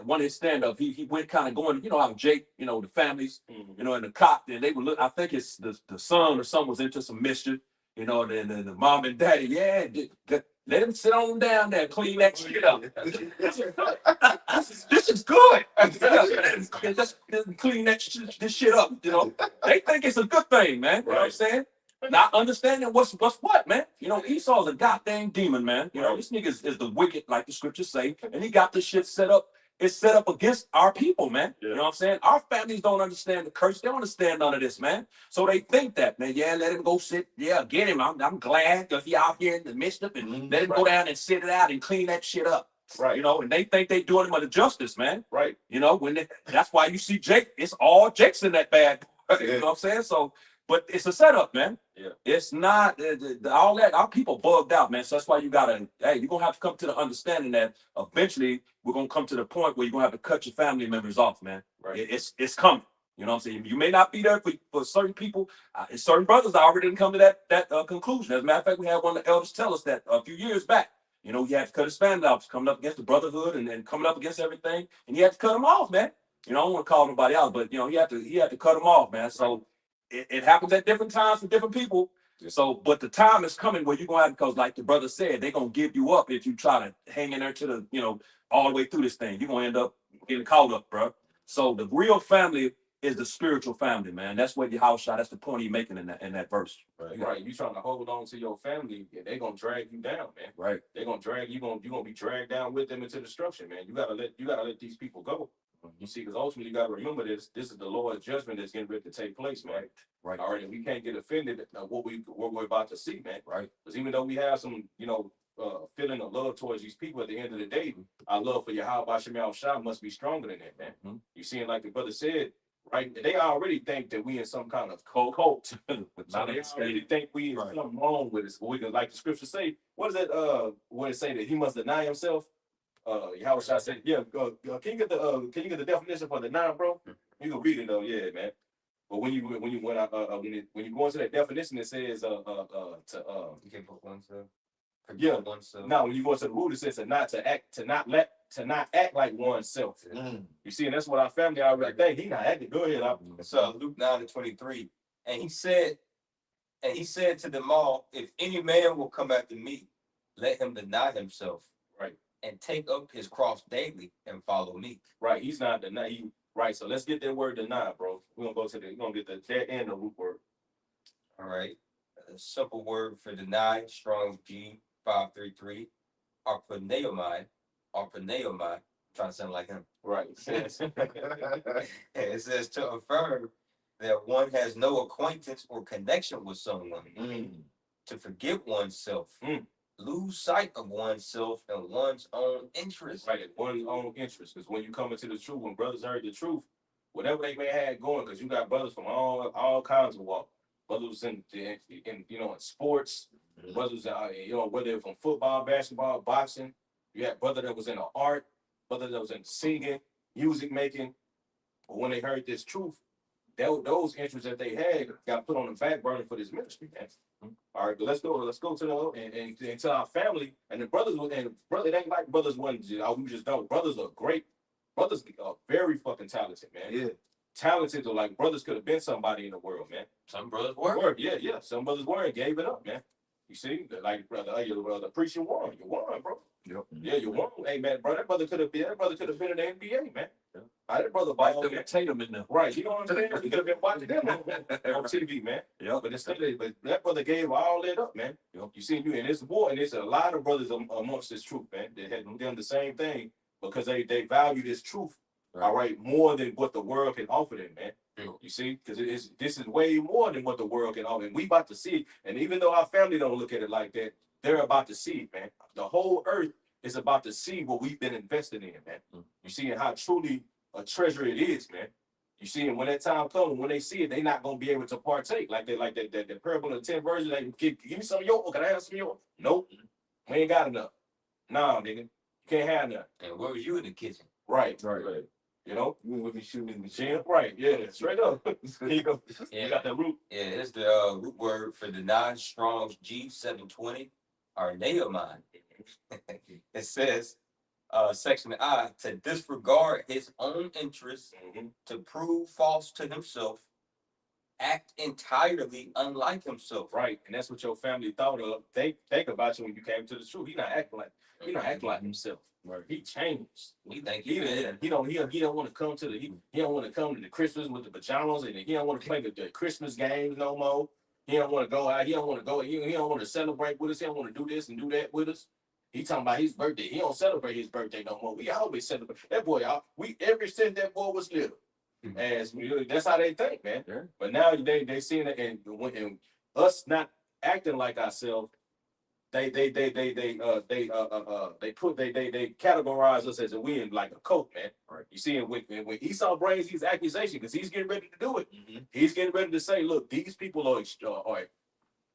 Speaker 3: one of his stand-up, he went kind of going, you know how Jake, you know, the families, you know, and the cop, and they would look, I think it's the son or son was into some mischief, you know, then the mom and daddy, yeah, let him sit on down there, clean that shit up. This is good. Just clean this shit up, you know. They think it's a good thing, man. You know what I'm saying? Not understanding what's what, man. You know, Esau's a goddamn demon, man. You know, this nigga is the wicked, like the scriptures say, and he got this shit set up. It's set up against our people, man. You know what I'm saying? Our families don't understand the curse. They don't understand none of this, man. So they think that, man. Yeah, let him go sit. Yeah, get him. I'm glad because he out here in the midst of it. Let him go down and sit it out and clean that shit up.
Speaker 1: Right.
Speaker 3: You know, and they think they doing him a justice, man.
Speaker 1: Right.
Speaker 3: You know, that's why you see Jake. It's all Jake's in that bad. You know what I'm saying? So, but it's a setup, man.
Speaker 1: Yeah.
Speaker 3: It's not all that. Our people bugged out, man. So that's why you're gonna have to come to the understanding that eventually we're gonna come to the point where you're gonna have to cut your family members off, man.
Speaker 1: Right.
Speaker 3: It's coming. You know what I'm saying? You may not be there for certain people. Certain brothers already didn't come to that conclusion. As a matter of fact, we had one of the elders tell us that a few years back. You know, he had to cut his family off, coming up against the brotherhood and coming up against everything, and he had to cut them off, man. You know, I don't want to call nobody out, but you know, he had to cut them off, man. So it happens at different times for different people. So, but the time is coming where you're gonna have, because like the brother said, they're gonna give you up if you try to hang in there to the, you know, all the way through this thing. You're gonna end up getting caught up, bro. So the real family is the spiritual family, man. That's what your house shot. That's the point he's making in that verse.
Speaker 1: Right. You trying to hold on to your family, they're gonna drag you down, man.
Speaker 3: Right.
Speaker 1: They're gonna drag you. You're gonna be dragged down with them into destruction, man. You gotta let these people go. You see, because ultimately you gotta remember this. This is the Lord's judgment that's getting ready to take place, man.
Speaker 3: Right.
Speaker 1: All right, and we can't get offended at what we're about to see, man.
Speaker 3: Right.
Speaker 1: Because even though we have some, you know, feeling of love towards these people, at the end of the day, our love for Yahweh Shem Shah must be stronger than that, man. You see, like the brother said, right? They already think that we in some kind of cult. So they already think we in something wrong with us. We can, like the scripture say, what is it? What it say that he must deny himself? Yahweh Shah said, yeah. Can you get the definition for deny, bro? You can read it though, yeah, man. But when you go into that definition, it says
Speaker 2: You can put oneself.
Speaker 1: Yeah.
Speaker 2: Oneself.
Speaker 1: Now when you go into the root, it says to not act like oneself. You see, and that's what our family already think. He not acting. Go ahead.
Speaker 2: So Luke 9:23, and he said to them all, if any man will come after me, let him deny himself,
Speaker 1: right,
Speaker 2: and take up his cross daily and follow me.
Speaker 1: Right. He's not denying. Right. So let's get that word deny, bro. We're gonna get that and the root word.
Speaker 2: All right. A simple word for deny, Strong's G533, arpaneomai, trying to sound like him.
Speaker 1: Right.
Speaker 2: It says to affirm that one has no acquaintance or connection with someone, to forget oneself, lose sight of oneself and one's own interest.
Speaker 1: Right, one's own interest. Because when you come into the truth, when brothers heard the truth, whatever they may have going, because you got brothers from all kinds of walk. Brothers in sports, brothers, whether from football, basketball, boxing. You had brother that was in the art, brother that was in singing, music making. But when they heard this truth, those interests that they had got put on the back burner for this ministry, man. All right, but let's go to the and to our family and the brothers. And brother, it ain't like brothers we just don't. Brothers are great. Brothers are very fucking talented, man. Yeah, talented. Or like brothers could have been somebody in the world, man.
Speaker 2: Some brothers were.
Speaker 1: Yeah. Some brothers were and gave it up, man. You see, like brother, the preacher won. You won, bro. Yep. Yeah, you won. Hey, man, bro, that brother could have been in the NBA, man. Yeah. That brother
Speaker 3: Right
Speaker 1: ball,
Speaker 3: there
Speaker 1: man.
Speaker 3: with Tatum in there.
Speaker 1: Right, you know what I'm saying? You could have been watching them on TV, man.
Speaker 3: Yep.
Speaker 1: But instead, but that brother gave all that up, man. You see, you and it's war, and there's a lot of brothers amongst this truth, man. They had done the same thing because they value this truth, all right, more than what the world can offer them, man. You see, because this is way more than what the world can offer, and we about to see it. And even though our family don't look at it like that, they're about to see it, man. The whole earth is about to see what we've been investing in, man. You see, and how truly a treasure it is, man. You see, and when that time comes, when they see it, they're not gonna be able to partake like that parable of the 10 virgins. Like, give me some of yours. Can I have some of yours? Nope, we ain't got enough. Nah, nigga, you can't have none.
Speaker 2: And where was you in the kitchen?
Speaker 1: Right. You know,
Speaker 4: You with me shooting in the
Speaker 1: Jim. Right. Yeah. Straight up. Here you go.
Speaker 2: Yeah.
Speaker 1: You got that root.
Speaker 2: Yeah, it's the root word for the non-Strong's G720, or Nehemiah. It says, section I, to disregard his own interests, to prove false to himself, act entirely unlike himself.
Speaker 1: Right. And that's what your family thought of. They think about you when you came to the truth. He not acting like himself. Right. He changed.
Speaker 2: We think
Speaker 1: He don't want to come to he don't want to come to the Christmas with the pajamas, and he don't want to play the Christmas games no more. He don't want to go out. He don't want to go. He don't want to celebrate with us. He don't want to do this and do that with us. He talking about his birthday. He don't celebrate his birthday no more. We always celebrate that boy. We ever since that boy was little, as that's how they think, man.
Speaker 3: Yeah.
Speaker 1: But now they seeing it, and us not acting like ourselves. They categorize us as a we in like a cult, man. Right. You see, and when Esau brings these accusations, because he's getting ready to do it, he's getting ready to say, look, these people are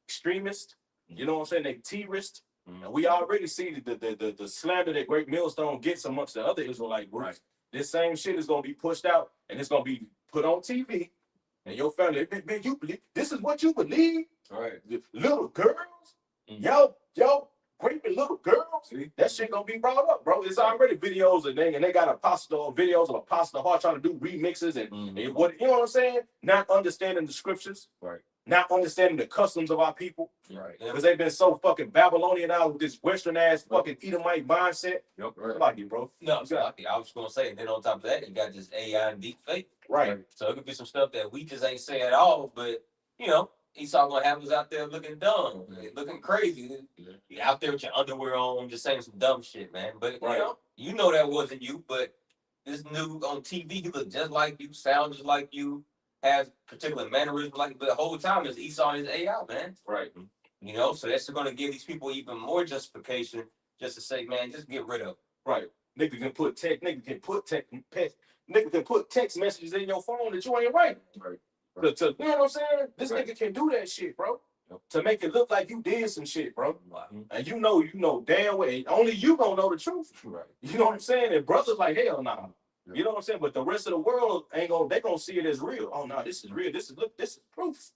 Speaker 1: extremists. You know what I'm saying? They terrorists. And we already see the slander that Great Millstone gets amongst the other Israelite groups. Right. This same shit is gonna be pushed out, and it's gonna be put on TV. And your family, man, you believe this is what you believe? All right, little girls. Yo, raping little girls. See? That shit gonna be brought up, bro. It's already videos and they got videos of Apostle Hart trying to do remixes and what, you know what I'm saying? Not understanding the scriptures, right? Not understanding the customs of our people, right? Because they've been so fucking Babylonian out with this Western ass fucking Edomite mindset. Yep, right. Like you, bro.
Speaker 2: No, I was gonna say, and then on top of that, you got this AI and deep fake,
Speaker 1: right? So
Speaker 2: it could be some stuff that we just ain't saying at all, but you know. Esau gonna have us out there looking dumb, looking crazy. You out there with your underwear on, just saying some dumb shit, man. But you know that wasn't you. But this dude on TV, he look just like you, sound just like you, has particular mannerisms like you. But the whole time is Esau and his AI, man. Right. You know, so that's gonna give these people even more justification just to say, man, just get rid of it.
Speaker 1: Right. Nigga can put text messages in your phone that you ain't writing. Right. You know what I'm saying? This nigga can do that shit, bro. To make it look like you did some shit, bro. And you know damn well, only you gonna know the truth. Right. You know what I'm saying? And brothers like, hell no. Nah. You know what I'm saying? But the rest of the world they gonna see it as real. Oh no, this is real. This is proof.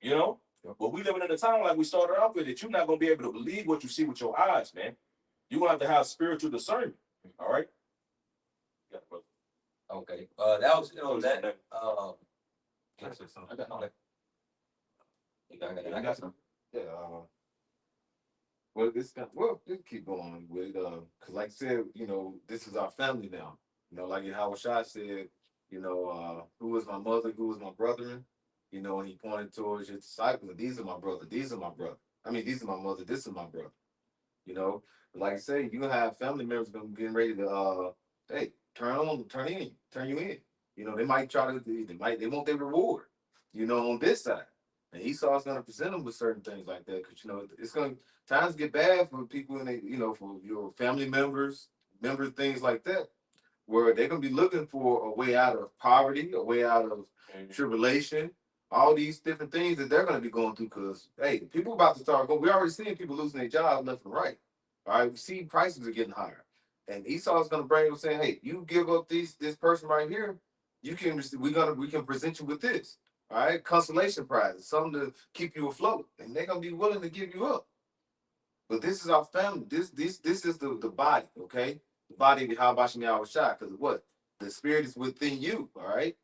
Speaker 1: You know? But we living in a time like we started off with that you're not gonna be able to believe what you see with your eyes, man. You're gonna have to have spiritual discernment. All right. Yeah,
Speaker 2: okay. That was that.
Speaker 4: I got some. Yeah. Well, let's keep going with because like I said, this is our family now. Like Howard Shah said, who is my mother, who is my brethren, and he pointed towards his disciples. These are my brother. These are my brother. I mean, these are my mother. This is my brother. But like I say, you have family members getting ready to hey, turn you in. They might try to, they want their reward, on this side. And Esau's going to present them with certain things like that. Because, it's going to, times get bad for people for your family members, things like that, where they're going to be looking for a way out of poverty, a way out of tribulation, all these different things that they're going to be going through. Because, hey, people about to start going, we're already seeing people losing their job left and right. All right, we see prices are getting higher. And Esau's going to bring them saying, hey, you give up this person right here, we can present you with this, all right, consolation prizes, something to keep you afloat, and they're gonna be willing to give you up. But this is our family. This is the body, okay? The body of Habashim Yahushua, because what? The spirit is within you, all right?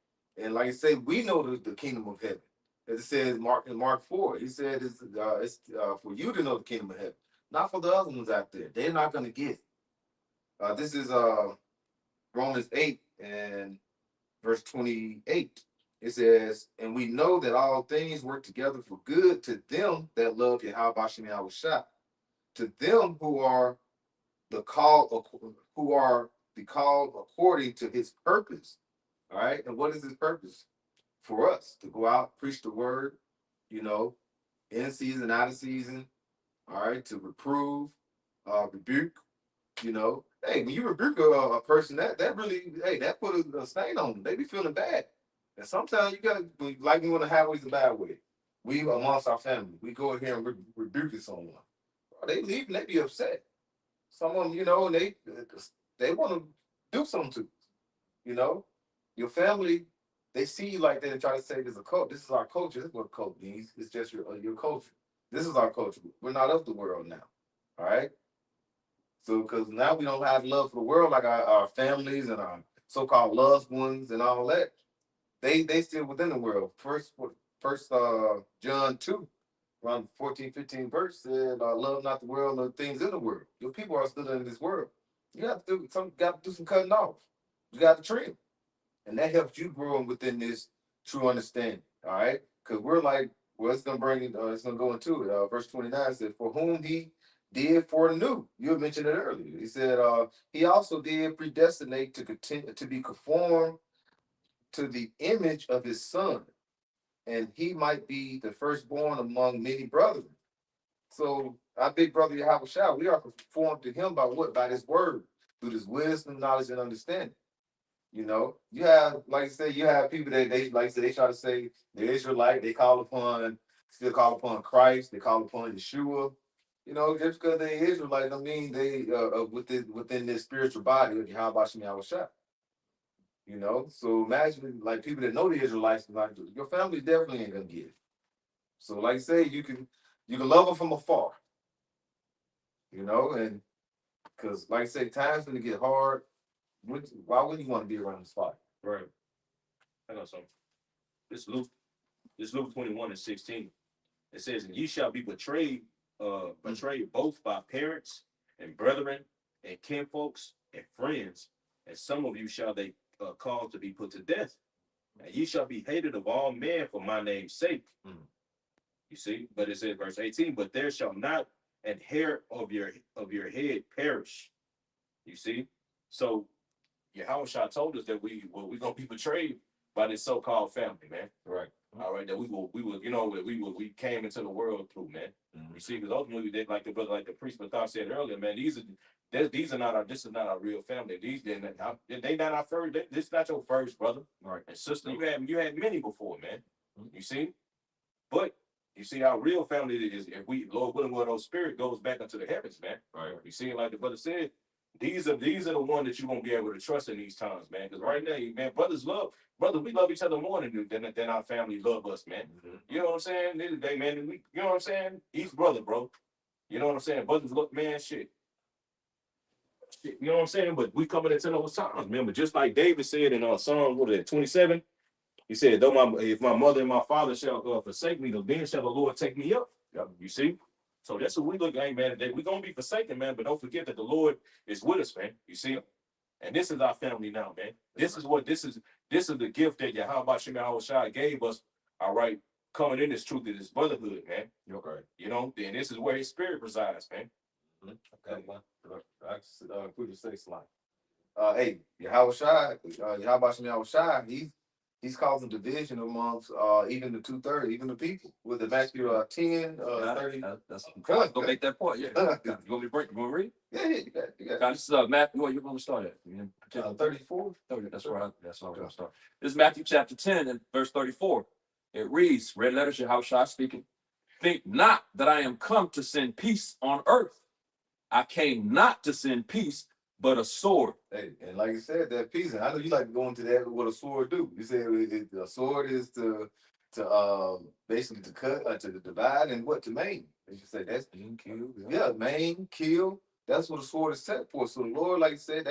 Speaker 4: And like I say, we know the kingdom of heaven. As it says in Mark 4, he said it's for you to know the kingdom of heaven, not for the other ones out there. They're not gonna get it. This is Romans 8. and verse 28. It says, and we know that all things work together for good to them that love Yahweh Bashem Yahushua, to them who are the called, who are the called according to his purpose. All right. And what is his purpose? For us to go out, preach the word, you know, in season, out of season. All right. To reprove, rebuke, you know. Hey, when you rebuke a person, that really, hey, that put a stain on them. They be feeling bad. And sometimes you gotta, like we want to have ways a bad way. We amongst our family, we go in here and rebuke someone. They leave and they be upset. Some of them, you know, and they want to do something to, you know, your family. They see you like that and try to say there's a cult. This is our culture. This is what cult means. It's just your culture. This is our culture. We're not of the world now. All right. So, because now we don't have love for the world like our families and our so-called loved ones and all that. They still within the world. First John 2, around 14, 15 verse said, love not the world or things in the world. Your people are still in this world. You have to do some cutting off. You got to trim. And that helps you grow within this true understanding. All right. Because we're like, well, it's gonna bring it, it's gonna go into it. Verse 29 said, for whom he did foreknew. You had mentioned it earlier. He said, he also did predestinate to continue to be conformed to the image of his son, and he might be the firstborn among many brethren. So our big brother Yahweh Shah, we are conformed to him by what? By this word, through this wisdom, knowledge, and understanding. You know, you have, like I said, you have people that they, like I said, they try to say the Israelite, they still call upon Christ, they call upon Yeshua. You know, just because they Israelite, I mean they within this spiritual body of Yahweh Bashem Yahushua. You know, so imagine like people that know the Israelites, like your family definitely ain't gonna get it. So, like I say, you can love them from afar. You know, and because like I say, times gonna get hard. Why wouldn't you want to be around the spot?
Speaker 1: Right. I got something. This Luke 21:16. It says, and ye shall be betrayed both by parents and brethren and kinfolks and friends, and some of you shall they cause to be put to death. And ye shall be hated of all men for my name's sake. You see, but it says verse 18, but there shall not an hair of your head perish. You see, so Yahushua told us that we're gonna be betrayed by this so-called family, man.
Speaker 4: Right.
Speaker 1: All right, that we will, you know, we came into the world through, man. You see, because ultimately, they, like the priest Mathar said earlier, man, these are not our, this is not our real family. They not our first. This is not your first brother,
Speaker 4: Right.
Speaker 1: and sister. You had many before, man. You see, but you see, our real family is if we, Lord willing, where those spirit goes back into the heavens, man.
Speaker 4: Right.
Speaker 1: You see, like the brother said, these are the ones that you won't be able to trust in these times, man. Because right now, man, brothers, we love each other more than our family love us, man. You know what I'm saying? Man, you know what I'm saying? He's brother, bro. You know what I'm saying? Brothers look, man, shit. You know what I'm saying? But we coming into those times, man. But just like David said in Psalm 27, he said, if my mother and my father shall forsake me, then shall the Lord take me up. You see? So that's what we look at, man. We're gonna be forsaken, man. But don't forget that the Lord is with us, man. You see? And this is our family now, man. This is the gift that Yahweh Shema Shai gave us, all right, coming in this truth of this brotherhood, man.
Speaker 4: Okay.
Speaker 1: You know, and this is where his spirit resides, man.
Speaker 4: Okay. I could just say slide. Hey, Yahweh Shai, Yahweh Shai, he's causing division amongst even the 2/3, even the people. With the Matthew 10, 30.
Speaker 3: That's go make that point. Yeah. You want me to break? You want to read?
Speaker 4: Yeah, you got.
Speaker 3: Now, this is Matthew. Where you going to start at?
Speaker 4: 34.
Speaker 3: 30. That's where I'm going to start. This is Matthew chapter 10 and verse 34. It reads, red letters, Yahushua speaking. Think not that I am come to send peace on earth. I came not to send peace, but a sword.
Speaker 4: Hey, and like you said, that peace. And I know you like to go into that. What a sword do? You said a sword is to basically to cut, to divide, and what to maim. As you say, that's kill. Yeah, maim, kill. That's what a sword is set for. So the Lord, like you said,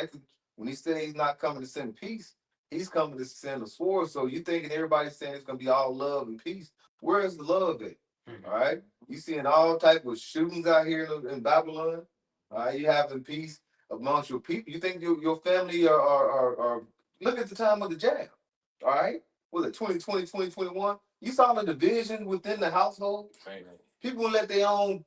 Speaker 4: when he said he's not coming to send peace, he's coming to send a sword. So you thinking everybody's saying it's gonna be all love and peace? Where is the love at? All right, you seeing all type of shootings out here in Babylon. All right, you having peace amongst your people. You think your family are Look at the time of the jab. All right, was it 2020, 2021? You saw the division within the household. People let their own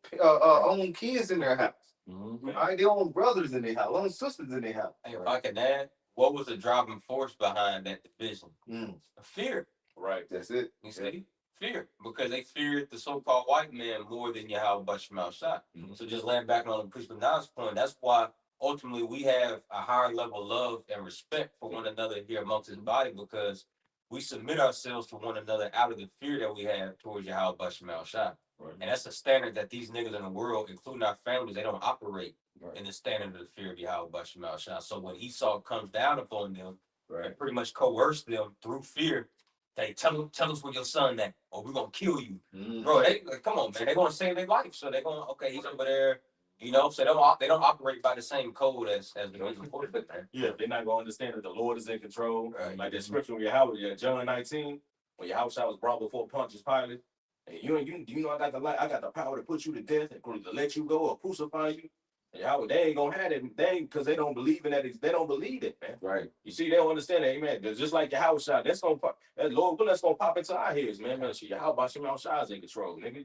Speaker 4: kids in their house.
Speaker 3: Mhm.
Speaker 4: All right, their own brothers in their house, own sisters in their house.
Speaker 2: Hey, if I can add, what was the driving force behind that division?
Speaker 4: Mm,
Speaker 2: Fear.
Speaker 1: Right.
Speaker 4: that's it.
Speaker 2: You see? Fear. Because they feared the so-called white man more than Yahweh Bashar shot.
Speaker 3: Mhm.
Speaker 2: So just laying back on the Priest Nas point, that's why ultimately we have a higher level of love and respect for one another here amongst his body, because we submit ourselves to one another out of the fear that we have towards Yahweh Bashar shot.
Speaker 3: Right.
Speaker 2: And that's a standard that these niggas in the world, including our families, they don't operate
Speaker 3: Right.
Speaker 2: in the standard of the fear of Yahweh Bashar shot. So when Esau comes down upon them
Speaker 3: Right.
Speaker 2: and pretty much coerce them through fear, they tell us where your son at, or we're gonna kill you.
Speaker 4: Mm.
Speaker 2: Bro, they like, come on, man. They're gonna save their life. So they're gonna, okay, he's over there, you know. So they don't operate by the same code as the niggas before, man.
Speaker 1: Yeah, they're not gonna understand that the Lord is in control.
Speaker 2: Right.
Speaker 1: Like that scripture when Yahweh, John 19, when Yahweh was brought before Pontius Pilate, and you know I got the power to put you to death and to let you go or crucify you. And Yahweh, they ain't gonna have it. They ain't, because they don't believe in that. They don't believe it, man.
Speaker 3: Right.
Speaker 1: You see, they don't understand that, amen. Because just like Yahweh shot, that's gonna pop. That Lord, that's gonna pop into our heads, man. Man, see, Yahweh Shema Shah is in control, nigga.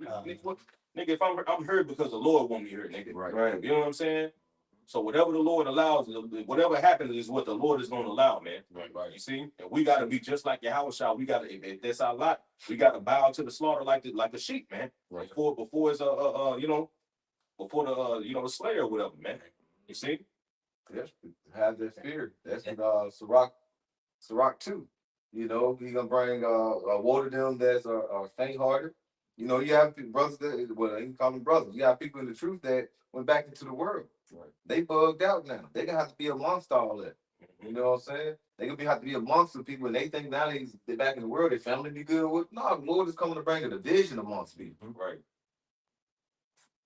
Speaker 1: Nigga, if I'm hurt because the Lord want me hurt, nigga.
Speaker 3: Right.
Speaker 1: You know what I'm saying? So whatever the Lord allows, whatever happens is what the Lord is going to allow, man.
Speaker 3: Right.
Speaker 1: You see, and we got to be just like Yahweh Shah. We got to, if that's our lot, we got to bow to the slaughter like a sheep, man.
Speaker 3: Right.
Speaker 1: Before it's you know, before the the slayer or whatever, man. You see?
Speaker 4: Yes, have that fear. That's what Sirach 2. You know, he gonna bring woe to them that's faint hearted. You know, you have brothers that, well, you can call them brothers. You have people in the truth that went back into the world.
Speaker 3: Right.
Speaker 4: They bugged out now. They gonna have to be amongst all that. You know what I'm saying? They gonna have to be amongst the people, and they think now they're back in the world. Their family be good with. No, the Lord is coming to bring a division amongst people.
Speaker 1: Right.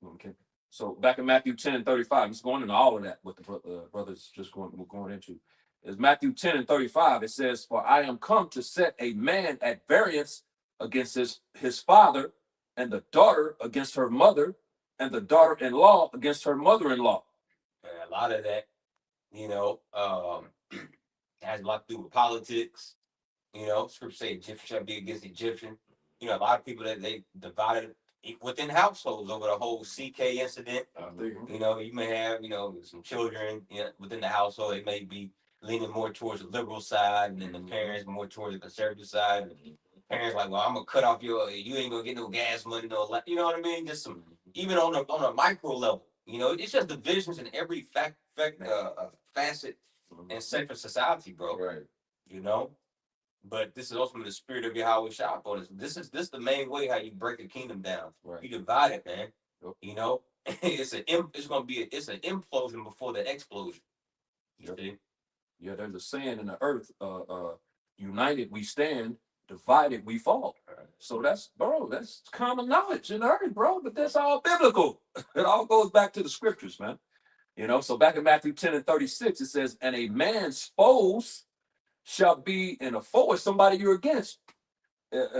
Speaker 3: Okay. So back in Matthew 10:35, he's going into all of that. What the brothers just going into is Matthew 10:35. It says, "For I am come to set a man at variance against his father, and the daughter against her mother, and the daughter-in-law against her mother-in-law."
Speaker 2: And a lot of that, you know, has a lot to do with politics. You know, scripture say Egyptian shall be against Egyptian. You know, a lot of people that they divided within households over the whole CK incident. You know, you may have, some children within the household. They may be leaning more towards the liberal side, and then the parents more towards the conservative side. And the parents like, well, I'm gonna cut off you ain't gonna get no gas money, you know what I mean? Just some, even on a micro level. You know, it's just divisions in every facet and sector of society, bro.
Speaker 4: Right.
Speaker 2: You know. But this is ultimately the spirit of Yahweh Shah on us. This is the main way how you break a kingdom down.
Speaker 3: Right.
Speaker 2: You divide it, man.
Speaker 3: Yep.
Speaker 2: You know, it's an implosion before the explosion. You
Speaker 3: Yep.
Speaker 2: see?
Speaker 3: Yeah, there's a saying in the earth, united we stand, divided we fall.
Speaker 2: Right.
Speaker 3: So that's common knowledge in the earth, bro, but that's all biblical. It all goes back to the scriptures, man. You know, so back in Matthew 10:36, it says, "And a man's foes shall be," and a foe is somebody you're against,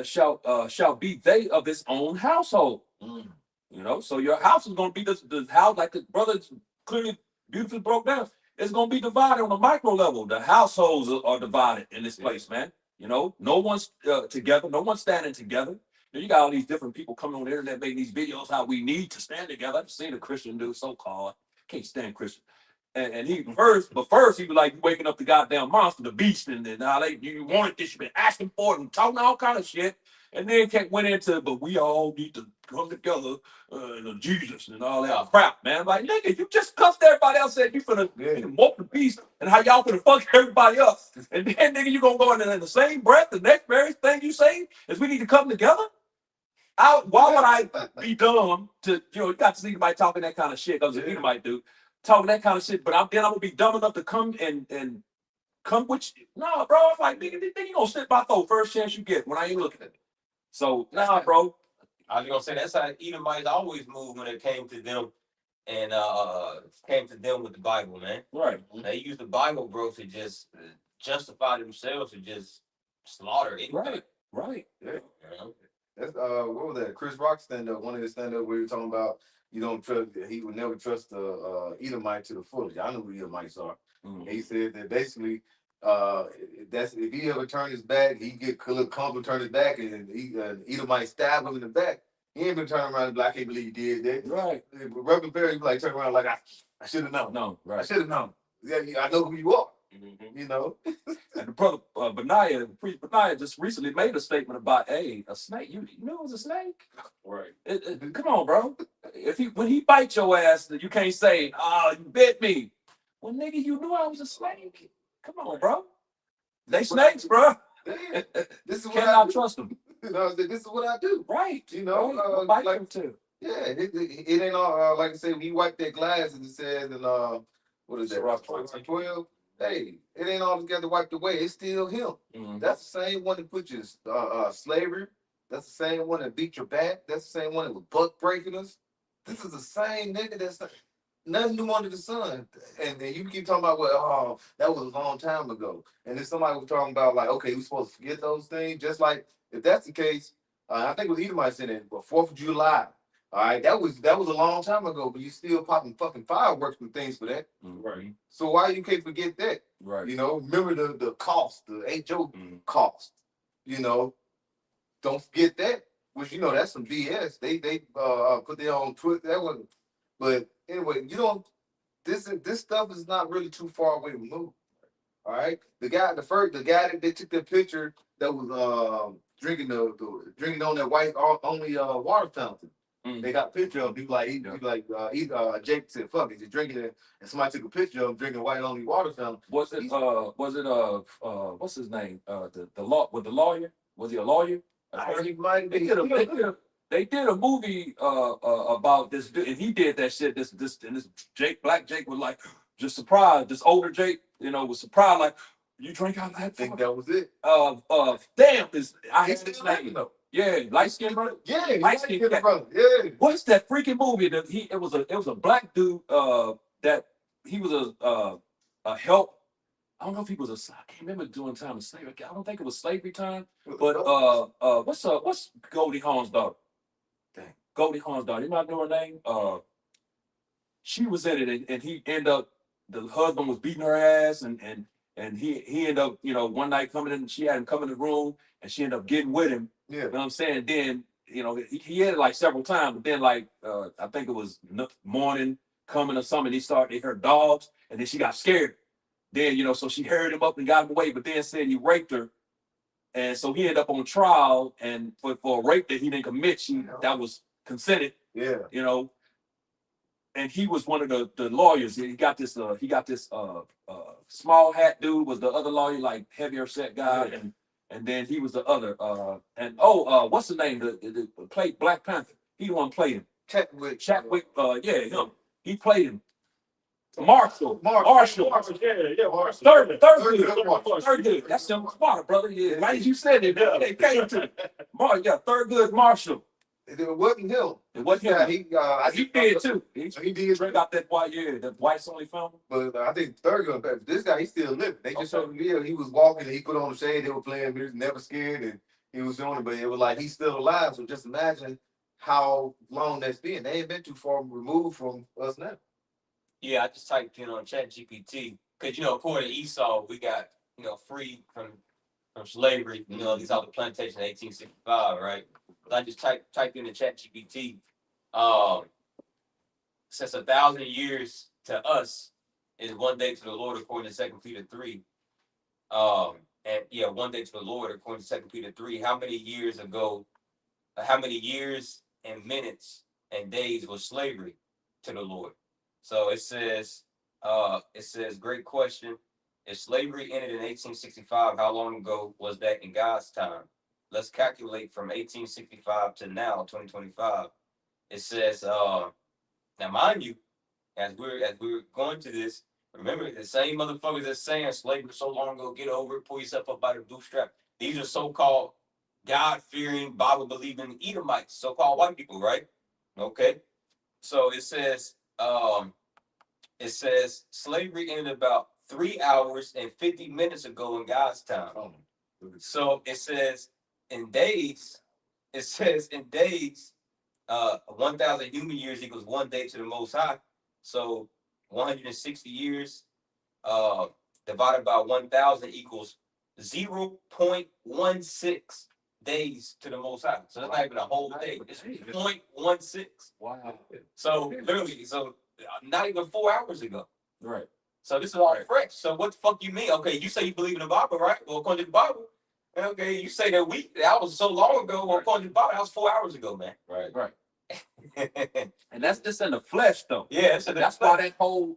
Speaker 3: shall be they of his own household.
Speaker 4: Mm.
Speaker 3: You know, so your house is going to be the house, like the brothers clearly beautifully broke down. It's going to be divided on a micro level. The households are divided in this place, man. You know, no one's together, no one's standing together. You got all these different people coming on the internet making these videos how we need to stand together. I've seen a Christian dude, so-called, can't stand Christian. And he first he was like waking up the goddamn monster, the beast, and then how you wanted this, you've been asking for it and talking all kind of shit. And then went into, but we all need to come together, Jesus and all that crap, man. Like, nigga, you just cussed everybody else, said you finna whoop the beast and how y'all finna fuck everybody else. And then, nigga, you gonna go in the same breath, the next very thing you say is we need to come together? Why would I be dumb to, you got to see anybody talking that kind of shit, because anybody do, talking that kind of shit, but I'm gonna be dumb enough to come and come with you. Nah, bro, it's like, nigga, you gonna slip my throat first chance you get when I ain't looking at it. So, nah, bro.
Speaker 2: I was gonna say that's how Edomites always moved when it came to them and came to them with the Bible, man.
Speaker 3: Right.
Speaker 2: They used the Bible, bro, to just justify themselves, to just slaughter anybody.
Speaker 3: Right.
Speaker 4: Yeah.
Speaker 2: You know?
Speaker 4: That's what was that? Chris Rock stand up. One of his stand up where he was talking about you don't trust. He would never trust the Edomite to the fullest. I know who Edomites are.
Speaker 3: Mhm.
Speaker 4: He said that basically That's if he ever turn his back, he get comfortable turn his back, and either might stab him in the back. He ain't been turning around and be like, I can't believe you did that.
Speaker 3: Right.
Speaker 4: Reverend Perry, he be like turn around like I should have known.
Speaker 3: No,
Speaker 4: I
Speaker 3: right.
Speaker 4: should have known. Yeah, I know who you are.
Speaker 1: Mhm.
Speaker 4: You know.
Speaker 3: And the brother Benaiah, priest Benaiah, just recently made a statement about, hey, a snake. You know it was a snake.
Speaker 1: Right.
Speaker 3: Come on, bro. If when he bites your ass, you can't say, "Oh, you bit me." Well, nigga, you knew I was a snake. Come on, bro. They snakes, bro.
Speaker 4: Yeah, this is what I
Speaker 3: Cannot
Speaker 4: do.
Speaker 3: trust them.
Speaker 4: You know, this is what I do.
Speaker 3: Right.
Speaker 4: You know,
Speaker 3: right. Don't bite
Speaker 4: like
Speaker 3: them too.
Speaker 4: yeah, it ain't all like I say when you wipe that glass and it says and what is that?
Speaker 3: Sirach
Speaker 4: 12. Hey, it ain't altogether wiped away. It's still him.
Speaker 3: Mhm.
Speaker 4: That's the same one that put you in slavery. That's the same one that beat your back. That's the same one that was buck breaking us. This is the same nigga that's nothing new under the sun. And then you keep talking about, well, oh, that was a long time ago. And then somebody was talking about, like, okay, we supposed to forget those things. Just like, if that's the case, I think it was Edomite saying it, but 4th of July. All right, that was a long time ago, but you still popping fucking fireworks and things for that.
Speaker 1: Right.
Speaker 4: So why you can't forget that?
Speaker 3: Right.
Speaker 4: You know, remember the cost, the HO cost. You know, don't forget that. Which you know that's some BS. They put their own Twitter. That wasn't. But anyway, you don't. This stuff is not really too far away removed. All right, the guy that they took the picture that was drinking drinking on that white only water fountain. They got a picture of him. Jake said, "Fuck it, he's drinking it," and somebody took a picture of him drinking white only water fountain.
Speaker 3: Was it what's his name? The law with the lawyer? Was he a lawyer?
Speaker 4: I heard he might
Speaker 3: They
Speaker 4: be.
Speaker 3: they did a movie about this dude, and he did that shit. This Black Jake was like just surprised. This older Jake, was surprised like, you drink out of
Speaker 4: I
Speaker 3: that?
Speaker 4: think that was it.
Speaker 3: Damn, I
Speaker 4: He's
Speaker 3: hate his
Speaker 4: still living
Speaker 3: name.
Speaker 4: though.
Speaker 3: Yeah, light skinned brother.
Speaker 4: Yeah,
Speaker 3: Light
Speaker 4: light
Speaker 3: skin
Speaker 4: skinned
Speaker 3: cat.
Speaker 4: brother. Yeah.
Speaker 3: What's that freaking movie that it was a black dude that he was a help. I don't know if he was I can't remember during time of slavery. I don't think it was slavery time. But what's Goldie Hawn's daughter? Dang, Goldie Hawn's daughter. You might know her name. She was in it, and he ended up. The husband was beating her ass, and he ended up, one night coming in. She had him come in the room, and she ended up getting with him.
Speaker 4: Yeah.
Speaker 3: You know what I'm saying? Then, he had it like several times, but then like I think it was morning coming or something. They heard dogs, and then she got scared. Then, so she hurried him up and got him away, but then said he raped her. And so he ended up on trial, and for a rape that he didn't commit, that was consented,
Speaker 4: Yeah.
Speaker 3: And he was one of the lawyers. He got this small hat dude was the other lawyer, like heavier set guy,
Speaker 4: Yeah.
Speaker 3: and then he was the other what's the name? The played Black Panther. He the one played him.
Speaker 4: Chadwick.
Speaker 3: Yeah, him. He played him. Marshall.
Speaker 1: Marshall.
Speaker 3: Third good. That's him. Smart, brother. Yeah, right as you said it.
Speaker 1: Yeah.
Speaker 3: They came to third good Marshall.
Speaker 4: It wasn't him.
Speaker 3: It wasn't him. He did too.
Speaker 4: He did.
Speaker 3: Drink out that white, that white's only film.
Speaker 4: But I think third gun, this guy, he's still living. They just showed the video. He was walking and he put on the shade. They were playing music, never scared, and he was doing it. But it was like he's still alive. So just imagine how long that's been. They ain't been too far removed from us now.
Speaker 2: Yeah, I just typed in on ChatGPT because according to Esau, we got free from slavery. These are the plantation in 1865, right? So I just typed in the ChatGPT. Since 1,000 years to us is one day to the Lord, according to 2 Peter 3. And yeah, one day to the Lord, according to 2 Peter 3. How many years and minutes and days was slavery to the Lord? So it says, great question. If slavery ended in 1865, how long ago was that in God's time? Let's calculate from 1865 to now, 2025. It says, now mind you, as we're going to this, remember the same motherfuckers that's saying slavery so long ago, get over it, pull yourself up by the bootstrap. These are so-called God-fearing, Bible-believing Edomites, so-called white people, right? Okay. So it says slavery ended about 3 hours and 50 minutes ago in God's time. So it says in days, 1,000 human years equals 1 day to the Most High. So 160 years divided by 1,000 equals 0.16 days to the Most High. So it's not even a whole day. It's 0.16.
Speaker 3: Wow.
Speaker 2: So literally, not even 4 hours ago.
Speaker 3: Right.
Speaker 2: So this is all
Speaker 3: Right.
Speaker 2: fresh. So what the fuck you mean? Okay, you say you believe in the Bible, right? Well, according to the Bible, okay, you say that was so long ago. Well, according to the Bible, that was 4 hours ago, man.
Speaker 1: Right.
Speaker 3: Right. And that's just in the flesh, though.
Speaker 2: Yeah, so
Speaker 3: That's why that whole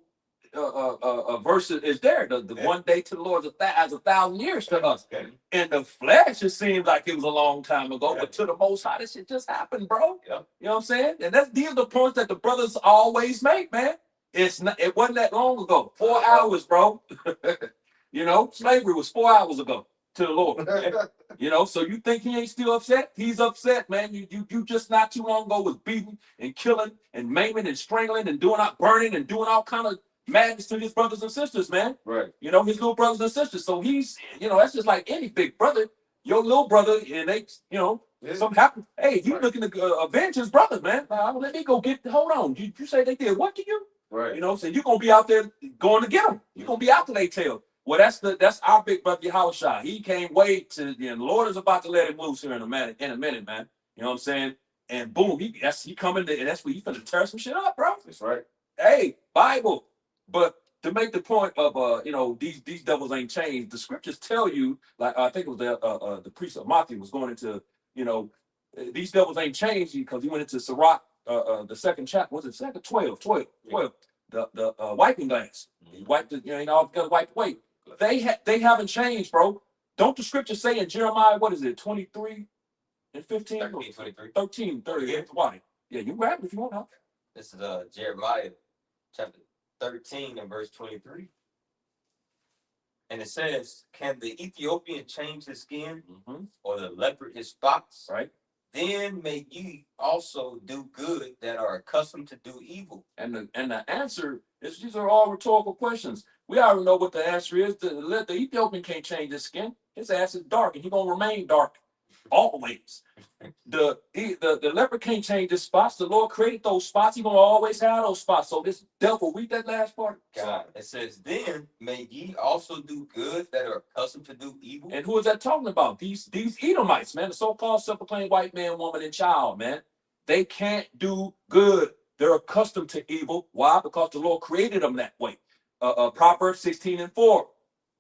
Speaker 3: verse is there. The
Speaker 2: Yeah.
Speaker 3: one day to the Lord is as 1,000 years to us.
Speaker 2: Okay.
Speaker 3: In the flesh, it seems like it was a long time ago,
Speaker 2: Yeah.
Speaker 3: but to the Most High, this shit just happened, bro.
Speaker 2: Yep.
Speaker 3: You know what I'm saying? And these are the points that the brothers always make, man. It wasn't that long ago. 4 hours, bro. You know, slavery was 4 hours ago to the Lord. You know, so you think he ain't still upset? He's upset, man. You just not too long ago was beating and killing and maiming and strangling and burning and doing all kind of madness to his brothers and sisters, man.
Speaker 4: Right.
Speaker 3: You know, his little brothers and sisters. So he's, you know, that's just like any big brother. Your little brother, and they, you know,
Speaker 4: Yeah.
Speaker 3: something happened. Hey, you
Speaker 4: Right.
Speaker 3: looking to avenge his brother, man. Let me go get, hold on. You say they did what to you?
Speaker 4: Right.
Speaker 3: You know, so you're gonna be out there going to get them. You're gonna be out to they tail. Well, that's our big brother Yahushua. He can't wait to, you know, the Lord is about to let him loose here in a minute, man. You know what I'm saying? And boom, he coming to, and that's where he finna tear some shit up, bro.
Speaker 4: That's right.
Speaker 3: Hey, Bible. But to make the point of you know, these devils ain't changed. The scriptures tell you, like I think it was the priest of Matthew was going into, you know, these devils ain't changed because he went into Sirach, the second chapter. Was it second? 12. The wiping glass. He wiped it, you know, all got to wipe away. They haven't changed, bro. Don't the scriptures say in Jeremiah, what is it, 23 and 15?
Speaker 2: 13, 23.
Speaker 3: 13, 30.
Speaker 2: Yeah.
Speaker 3: Why? Yeah, you grab it if you want. Huh?
Speaker 2: This is Jeremiah chapter 13 and verse 23. And it says, can the Ethiopian change his skin
Speaker 3: Mm-hmm.
Speaker 2: or the leopard his spots?
Speaker 3: Right.
Speaker 2: Then may ye also do good that are accustomed to do evil.
Speaker 3: And the answer is, these are all rhetorical questions. We already know what the answer is. The Ethiopian can't change his skin. His ass is dark, and he's gonna remain dark always. The leopard can't change his spots. The Lord created those spots. He's gonna always have those spots. So this devil, read that last part.
Speaker 2: God, it says, then may ye also do good that are accustomed to do evil.
Speaker 3: And who is that talking about? These Edomites, man, the so-called self-proclaimed white man, woman, and child, man. They can't do good. They're accustomed to evil. Why? Because the Lord created them that way. Proverbs 16:4.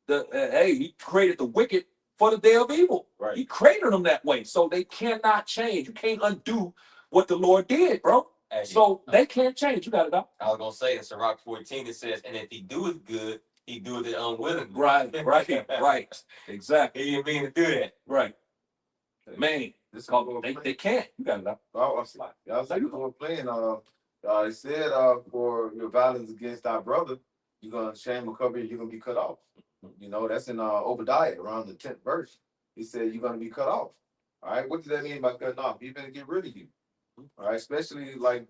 Speaker 3: Hey, he created the wicked for the day of evil.
Speaker 1: Right.
Speaker 3: He created them that way. So they cannot change. You can't undo what the Lord did, bro.
Speaker 2: Hey,
Speaker 3: So they can't change. You got it out.
Speaker 2: I was gonna say in Sirach 14, it says, and if he doeth good, he doeth it unwillingly.
Speaker 3: Right. Exactly.
Speaker 2: He didn't mean to do that.
Speaker 3: Right. Man,
Speaker 4: This is
Speaker 3: they can't. You got it out.
Speaker 4: I was like, we're playing. It said, for your violence against our brother, you're gonna shame or cover, you're gonna be cut off. You know, that's in Obadiah around the 10th verse. He said you're gonna be cut off. All right, what does that mean by cutting off? He's gonna get rid of you. All right, especially like,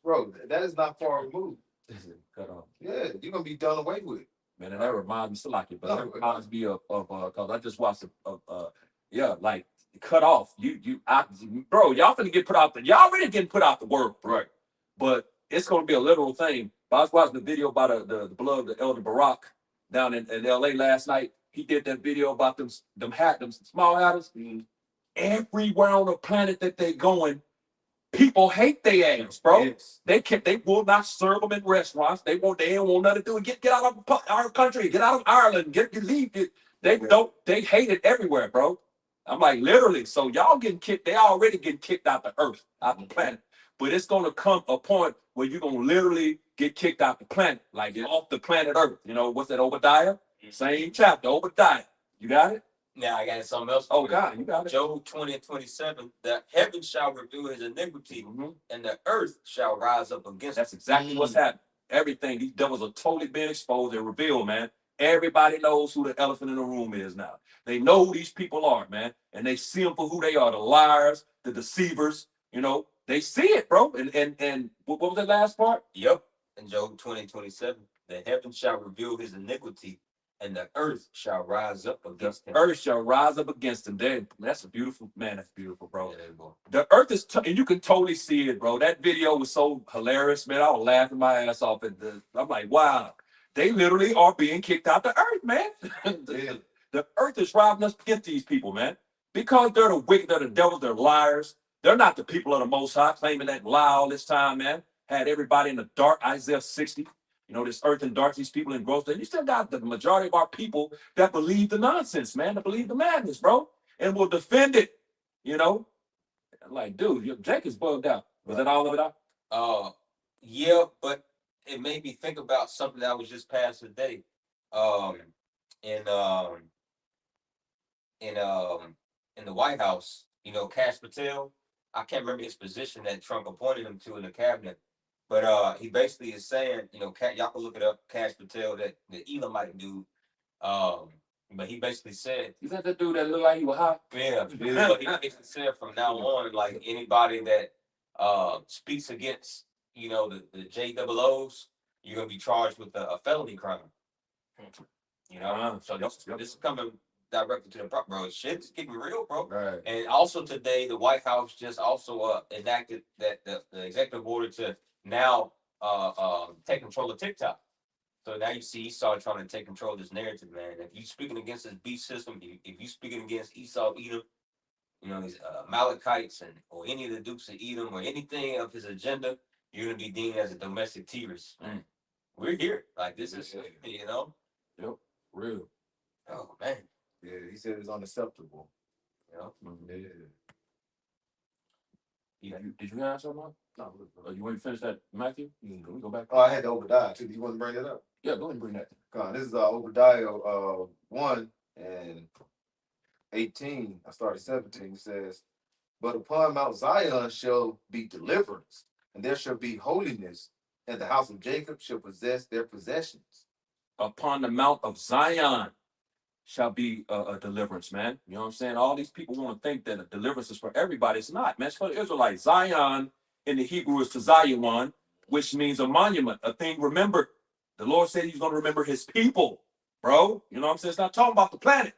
Speaker 4: bro, that is not far removed.
Speaker 3: Cut off.
Speaker 4: Yeah, you're gonna be done away with.
Speaker 3: Man, and that reminds me, still like it, but
Speaker 4: No,
Speaker 3: that reminds me of because I just watched like cut off. Bro, y'all finna get put out y'all already getting put out the world,
Speaker 4: Right.
Speaker 3: but it's gonna be a literal thing. But I was watching the video about the blood of the Elder Barack down in LA last night. He did that video about them small hatters. Everywhere on the planet that they going, people hate their ass, bro.
Speaker 4: Yes.
Speaker 3: They will not serve them in restaurants. They don't want nothing to do with it. Get out of our country. Get out of Ireland. Leave it. They hate it everywhere, bro. I'm like, literally. So y'all getting kicked. They already getting kicked out the earth, out the planet. But it's gonna come a point where you're gonna literally get kicked out the planet, like off the planet Earth. You know, what's that, Obadiah? Same chapter, Obadiah. You got it?
Speaker 2: Now I got something else.
Speaker 3: Oh God, you got it.
Speaker 2: Job 20 and 27, the heaven shall reveal his iniquity, and the earth shall rise up against
Speaker 3: That's exactly what's happening. Everything, these devils are totally being exposed and revealed, man. Everybody knows who the elephant in the room is now. They know who these people are, man. And they see them for who they are, the liars, the deceivers, you know. They see it, bro. And what was that last part?
Speaker 2: Yep. In Job 20 and 27, the heaven shall reveal his iniquity, and the earth shall rise up against him.
Speaker 3: Earth shall rise up against him. That's a beautiful, man. That's beautiful, bro.
Speaker 2: Yeah, boy.
Speaker 3: The earth is, and you can totally see it, bro. That video was so hilarious, man. I was laughing my ass off at I'm like, wow. They literally are being kicked out the earth, man.
Speaker 4: Yeah.
Speaker 3: The earth is robbing us against these people, man. Because they're the wicked, they're the devils, they're liars. They're not the people of the Most High, claiming that lie all this time, man. Had everybody in the dark, Isaiah 60. You know, this earth and dark, these people in growth. And you still got the majority of our people that believe the nonsense, man, that believe the madness, bro, and will defend it. You know, like, dude, Jake is bugged out. Was that all of it out?
Speaker 2: Yeah, but it made me think about something that was just passed today. In in um in the White House, you know, Kash Patel. I can't remember his position that Trump appointed him to in the cabinet, but he basically is saying, you know, y'all can look it up, Kash Patel, that the Elamite dude. But he basically said,
Speaker 3: Is that the dude that looked like he was hot?
Speaker 2: yeah, but he basically said from now on, like anybody that speaks against, you know, the JOOs, you're gonna be charged with a felony crime. You know, so this is coming directly to the bro. Shit's getting real, bro.
Speaker 4: Right.
Speaker 2: And also today, the White House just also enacted that the executive order to now take control of TikTok. So now you see Esau trying to take control of this narrative, man. If you speaking against this beast system, if you speaking against Esau, Edom, you know, these Amalekites or any of the Dukes of Edom or anything of his agenda, you're gonna be deemed as a domestic terrorist. We're here, like this is, you know.
Speaker 3: Yep, real.
Speaker 2: Oh man,
Speaker 4: Yeah, he said it's unacceptable.
Speaker 2: you know.
Speaker 4: Yeah.
Speaker 3: Did you have something?
Speaker 4: No,
Speaker 3: You want to finish that, Matthew? Can we go back?
Speaker 4: oh, I had the Obadiah too. Do you want to bring that up?
Speaker 3: Yeah, go ahead and bring that.
Speaker 4: Come on, this is Obadiah 1 and 18. I started 17. It says, but upon Mount Zion shall be deliverance, and there shall be holiness, and the house of Jacob shall possess their possessions.
Speaker 3: Upon the Mount of Zion shall be a deliverance, man. You know what I'm saying? All these people want to think that a deliverance is for everybody. It's not, man. It's for the Israelites. Zion in the Hebrew is to Zion, which means a monument, a thing remembered. The Lord said he's going to remember his people, bro. You know what I'm saying? It's not talking about the planet.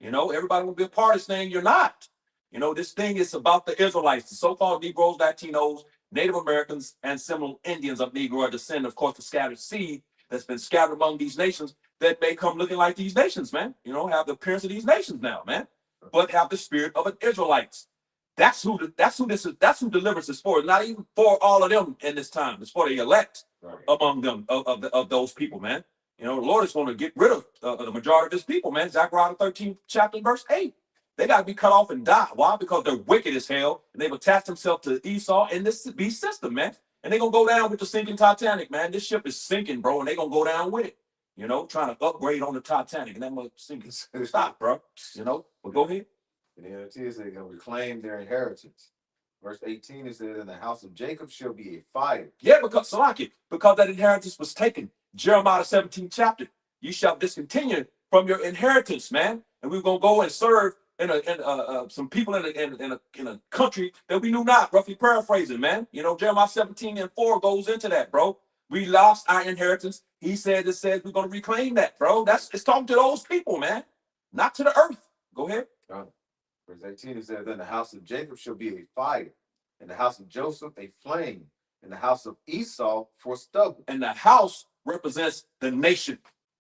Speaker 3: You know, everybody will be a part of this thing. You're not. You know, this thing is about the Israelites, the so-called Negroes, Latinos, Native Americans, and Seminole Indians of Negro descend, of course, the scattered seed that's been scattered among these nations that may come looking like these nations, man. You know, have the appearance of these nations now, man, but have the spirit of an Israelites. That's who deliverance is for. It's not even for all of them in this time. It's for the elect among them of those people, man. You know, the Lord is going to get rid of the majority of his people, man. Zechariah 13, chapter verse 8. They got to be cut off and die. Why? Because they're wicked as hell, and they've attached themselves to Esau in this beast system, man. And they're going to go down with the sinking Titanic, man. This ship is sinking, bro, and they're going to go down with it. You know, trying to upgrade on the Titanic, and that must sinking. Stop, bro. You know, but go ahead.
Speaker 4: And the NLT is they're going to reclaim their inheritance. Verse 18 is that in the house of Jacob shall be a fire.
Speaker 3: Yeah, because Salaki, because that inheritance was taken. Jeremiah 17 chapter. You shall discontinue from your inheritance, man. And we're gonna go and serve in some people in a country that we knew not. Roughly paraphrasing, man. You know, Jeremiah 17 and 4 goes into that, bro. We lost our inheritance. He said it says we're gonna reclaim that, bro. It's talking to those people, man, not to the earth. Go ahead.
Speaker 4: Verse 18 it says, then the house of Jacob shall be a fire, and the house of Joseph a flame, and the house of Esau for stubble.
Speaker 3: And the house represents the nation.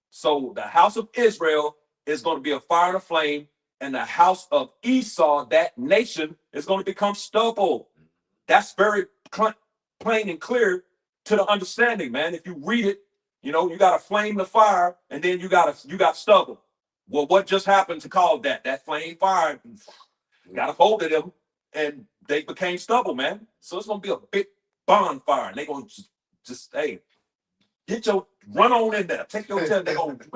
Speaker 3: So the house of Israel is going to be a fire and a flame, and the house of Esau, that nation, is going to become stubble. That's very plain and clear to the understanding, man. If you read it, you know, you got to flame the fire, and then you got stubble. Well, what just happened to cause that? That flame fire got a hold of them, and they became stubble, man. So it's going to be a big bonfire, and they're going to just hey, run on in there. Take your tail, they're going to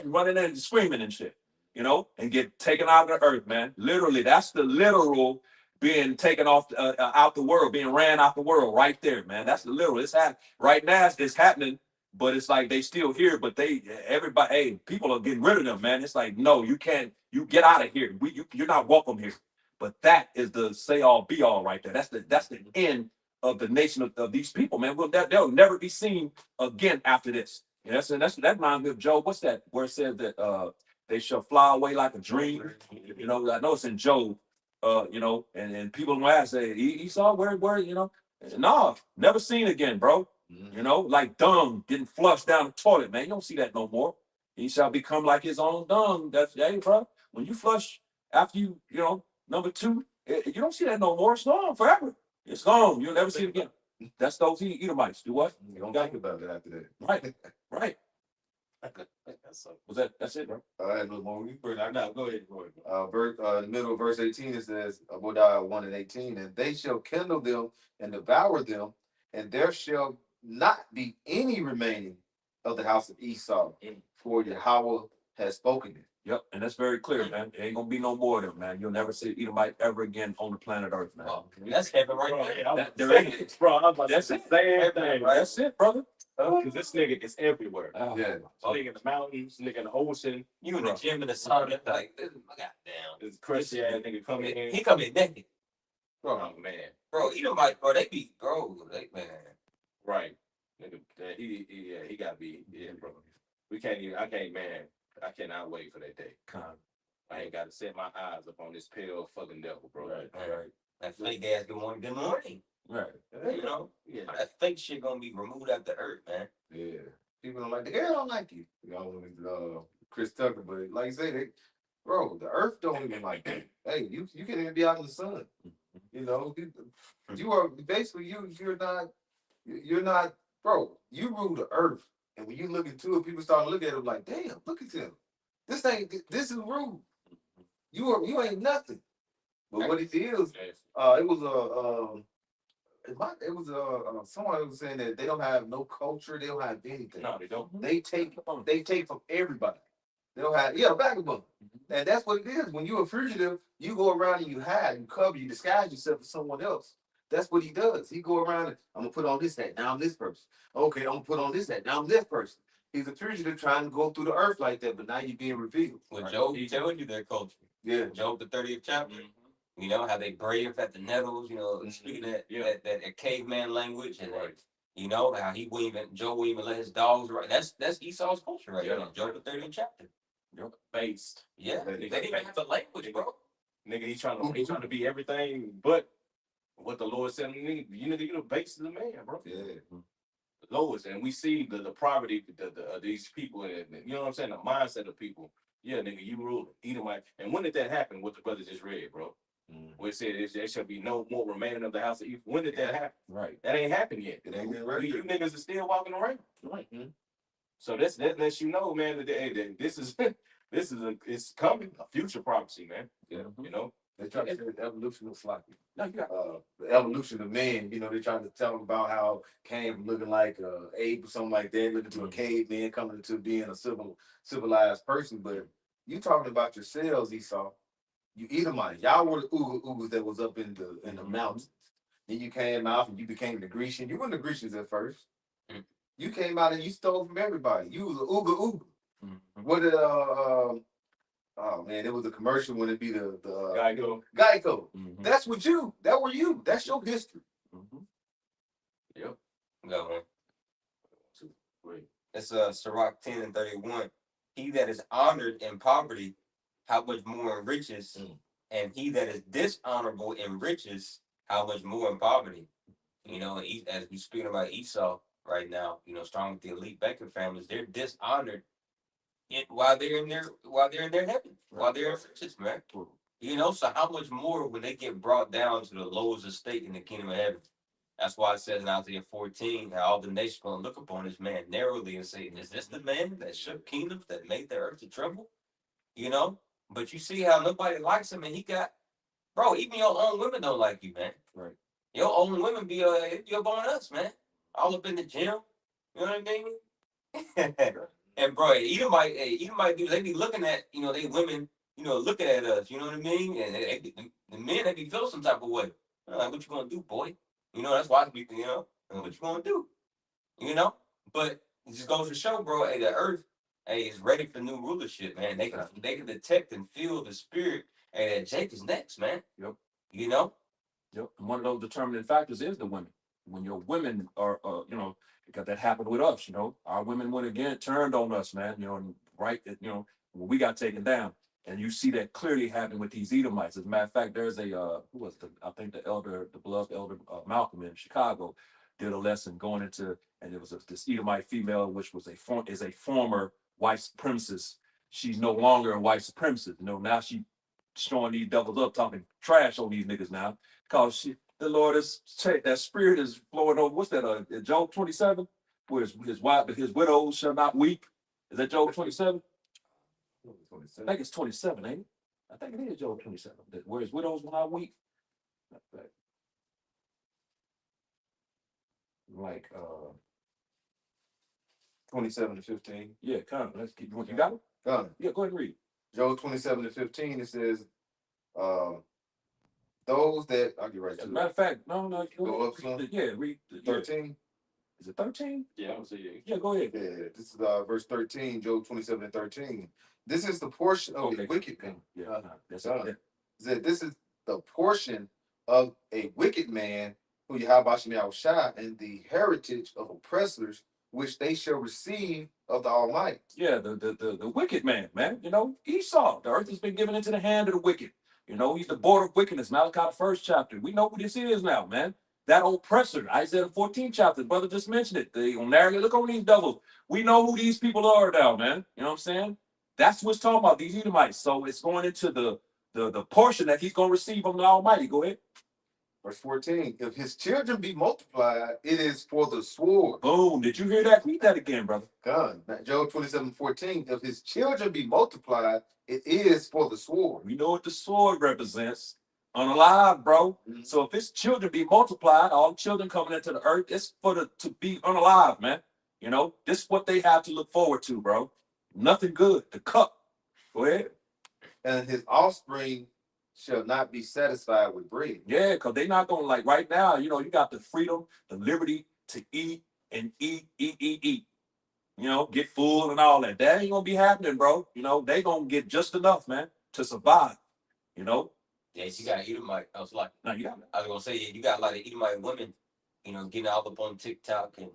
Speaker 3: run in there and screaming and shit, you know, and get taken out of the earth, man. Literally, that's the literal being taken off out the world, being ran out the world right there, man. That's the literal. It's happening right now. It's happening. But it's like they still here, but everybody, hey, people are getting rid of them, man. It's like, no, you can't, you get out of here. You're not welcome here. But that is the say all be all right there. That's the end of the nation of these people, man. Well, they'll never be seen again after this. Yes, and that reminds me of Job. What's that? Where it says that they shall fly away like a dream. You know, I know it's in Job. You know, and people will ask, say, Esau, where, you know, no, never seen again, bro. You know, like dung getting flushed down the toilet, man. You don't see that no more. He shall become like his own dung. That's, hey, bro. When you flush after you know, number two, you don't see that no more. It's gone forever. It's gone. You'll never see it again. That's those Edomites. Do what?
Speaker 4: You don't think about it after that.
Speaker 3: Right, right.
Speaker 1: That's so.
Speaker 3: Was that? That's it, bro.
Speaker 4: All right, little more.
Speaker 1: No, go ahead. Go ahead.
Speaker 4: The middle of verse 18, it says, Obadiah 1 and 18, and they shall kindle them and devour them, and there shall not be any remaining of the house of Esau, for Yahweh has spoken it.
Speaker 3: Yep, and that's very clear, man. There ain't gonna be no more of them, man. You'll never see Edomite ever again on the planet Earth, man.
Speaker 2: Oh, that's heaven right
Speaker 1: Bro,
Speaker 2: there.
Speaker 1: yeah,
Speaker 3: That-
Speaker 1: there
Speaker 3: there
Speaker 1: is, bro. I'm about to
Speaker 3: That's
Speaker 1: say
Speaker 3: it.
Speaker 1: the same thing, right?
Speaker 3: That's it, brother.
Speaker 1: Because this nigga is everywhere.
Speaker 3: Oh,
Speaker 4: Yeah.
Speaker 1: Nigga in the mountains, nigga in the ocean.
Speaker 2: You in the gym in the sauna, like, goddamn.
Speaker 1: This crusty ass nigga coming in.
Speaker 2: He come in naked.
Speaker 1: Oh man,
Speaker 2: Bro, Edomite, bro, they be, bro, man.
Speaker 1: right? Nigga, he gotta be, yeah, bro. We can't even. I can't, man. I cannot wait for that day.
Speaker 3: con.
Speaker 1: I ain't got to set my eyes up on this pale fucking devil, bro.
Speaker 3: Right,
Speaker 2: Man,
Speaker 3: right,
Speaker 2: that fake ass good morning, good morning.
Speaker 3: right.
Speaker 2: You know?
Speaker 1: Yeah.
Speaker 2: That fake shit gonna be removed out the earth, man.
Speaker 4: Yeah. People don't like the air, don't like you. You know, Chris Tucker, but like you say, bro, the earth don't even like you. Hey, you can't even be out in the sun. You know, you are basically you're not, bro, you rule the earth. And when you look into it, people start to look at it like, damn, look at him. This is rude. You ain't nothing. But what it is, it was someone was saying that they don't have no culture, they don't have anything.
Speaker 1: No, they don't.
Speaker 4: They take from everybody. They don't have vagabond. And that's what it is. When you're a fugitive, you go around and you hide, you cover, you disguise yourself as someone else. That's what he does. He go around and I'm gonna put on this hat. Now I'm this person. Okay, I'm gonna put on this hat. Now I'm this person. He's a fugitive trying to go through the earth like that, but now you're being revealed.
Speaker 2: Well,
Speaker 1: Right.
Speaker 2: Job, he telling you their culture.
Speaker 4: Yeah.
Speaker 2: Job, the 30th chapter. You know, how they brave at the nettles, you know, speaking that caveman language, and
Speaker 1: Right.
Speaker 2: you know, how Job wouldn't even let his dogs right. That's Esau's culture right
Speaker 1: Yeah.
Speaker 2: there. Job, the 30th chapter.
Speaker 1: Based.
Speaker 2: Yeah,
Speaker 1: That
Speaker 2: they
Speaker 1: nigga
Speaker 2: didn't even have the language, bro.
Speaker 1: Nigga, he trying to be everything but what the Lord said him to be. You nigga, you the base of the man, bro.
Speaker 4: Yeah.
Speaker 1: The lowest, and we see the poverty these people, and you know what I'm saying, the mindset of people. Yeah, nigga, you rule Edomite. And when did that happen? What the brother just read, bro? Where it said there shall be no more remaining of the house of Ephraim. When did that happen?
Speaker 3: Right.
Speaker 1: That ain't happened yet.
Speaker 4: It ain't been right.
Speaker 1: You niggas are still walking around.
Speaker 3: Right.
Speaker 1: So that lets you know, man, that this is it's coming, a future prophecy, man.
Speaker 4: Yeah.
Speaker 1: You know?
Speaker 4: They try to say the evolution of sloppy.
Speaker 3: No, you got
Speaker 4: The evolution of man, you know, they trying to tell them about how Cain from looking like Abe or something like that, looking to a caveman, coming into being a civilized person. But you talking about yourselves, Esau. You Edomite. Y'all were the Ugas that was up in the mountains. Then you came out and you became the Grecian. You weren't the Grecians at first. You came out and you stole from everybody. You was a Uga. What did oh man, it was a commercial when it be the Geico. That were you. That's your history.
Speaker 1: Yep.
Speaker 2: Go on.
Speaker 1: Great.
Speaker 2: It's Sirach 10 and 31. He that is honored in poverty, how much more in riches, and he that is dishonorable in riches, how much more in poverty. You know, as we speaking about Esau right now, you know, strong with the elite banking families, they're dishonored while they're in their heaven, while they're in riches, man. You know, so how much more when they get brought down to the lowest estate in the kingdom of heaven? That's why it says in Isaiah 14, how all the nations gonna look upon this man narrowly and say, is this the man that shook kingdoms, that made the earth to tremble? You know? But you see how nobody likes him, and he got, bro, even your own women don't like you, man.
Speaker 3: Right.
Speaker 2: Your own women be up on us, man. All up in the gym. You know what I mean? And bro, Edomite dudes, they be looking at, you know, they women, you know, looking at us, you know what I mean? And the men, they be feeling some type of way. Like, what you gonna do, boy? You know, that's why I be, you know, what you gonna do? You know? But it just goes to show, bro, hey, the earth, hey, is ready for new rulership, man. They can detect and feel the spirit, and that Jake is next, man.
Speaker 3: Yep.
Speaker 2: You know?
Speaker 3: Yep. And one of those determining factors is the women. When your women are, you know, because that happened with us, you know, our women went again, turned on us, man, you know, and right, you know, when we got taken down. And you see that clearly happen with these Edomites. As a matter of fact, there's a, who was I think the beloved elder Malcolm in Chicago, did a lesson going into, and it was this Edomite female, which was is a former white supremacist. She's no longer a white supremacist. You know, now she showing these devils up, talking trash on these niggas now, because the Lord is that spirit is flowing over. What's that? Job 27, where his wife, his widows shall not weep. Is that Job 27? I think it's 27, ain't it? I think it is Job 27. Where his widows will not weep. Like
Speaker 4: 27-15.
Speaker 3: yeah, kind of. Let's keep going. You got it?
Speaker 4: Got it.
Speaker 3: Yeah, go ahead and read.
Speaker 4: Job 27-15, it says, those that, I'll get right
Speaker 3: As a
Speaker 4: to
Speaker 3: matter
Speaker 4: it.
Speaker 3: of fact, no,
Speaker 4: Go up some.
Speaker 3: yeah, read
Speaker 4: 13.
Speaker 3: Is it 13?
Speaker 1: Yeah, I'm gonna see.
Speaker 3: Yeah, go ahead.
Speaker 4: Yeah, this is verse 13, Job 27-13. This is the portion of a wicked man.
Speaker 3: Yeah, that's
Speaker 4: Done.
Speaker 3: it.
Speaker 4: That this is the portion of a wicked man who Yahweh Shai, and the heritage of oppressors which they shall receive of the Almighty.
Speaker 3: Yeah, the wicked man. You know, Esau. The earth has been given into the hand of the wicked. You know, he's the border of wickedness. Malachi, the first chapter. We know who this is now, man. That oppressor, Isaiah the 14th chapter. The brother just mentioned it. They on there, look on these devils. We know who these people are now, man. You know what I'm saying? That's what's talking about, these Edomites. So it's going into the portion that he's going to receive from the Almighty. Go ahead.
Speaker 4: Verse 14, if his children be multiplied, it is for the sword.
Speaker 3: Boom. Did you hear that? Read that again, brother.
Speaker 4: Gun. Job 27-14, if his children be multiplied, it is for the sword.
Speaker 3: We know what the sword represents. Unalive, bro.
Speaker 4: Mhm.
Speaker 3: So if his children be multiplied, all children coming into the earth, it's to be unalive, man. You know, this is what they have to look forward to, bro. Nothing good. The cup. Go ahead.
Speaker 4: And his offspring shall not be satisfied with bread.
Speaker 3: Yeah, because they're not going to, like right now, you know, you got the freedom, the liberty to eat and eat. You know, get full and all that. That ain't going to be happening, bro. You know, they going to get just enough, man, to survive. You know?
Speaker 2: Yeah, you got Edomite. I was like,
Speaker 3: Now you got
Speaker 2: I was gonna say, yeah, you got a lot of Edomite women, you know, getting all up on TikTok and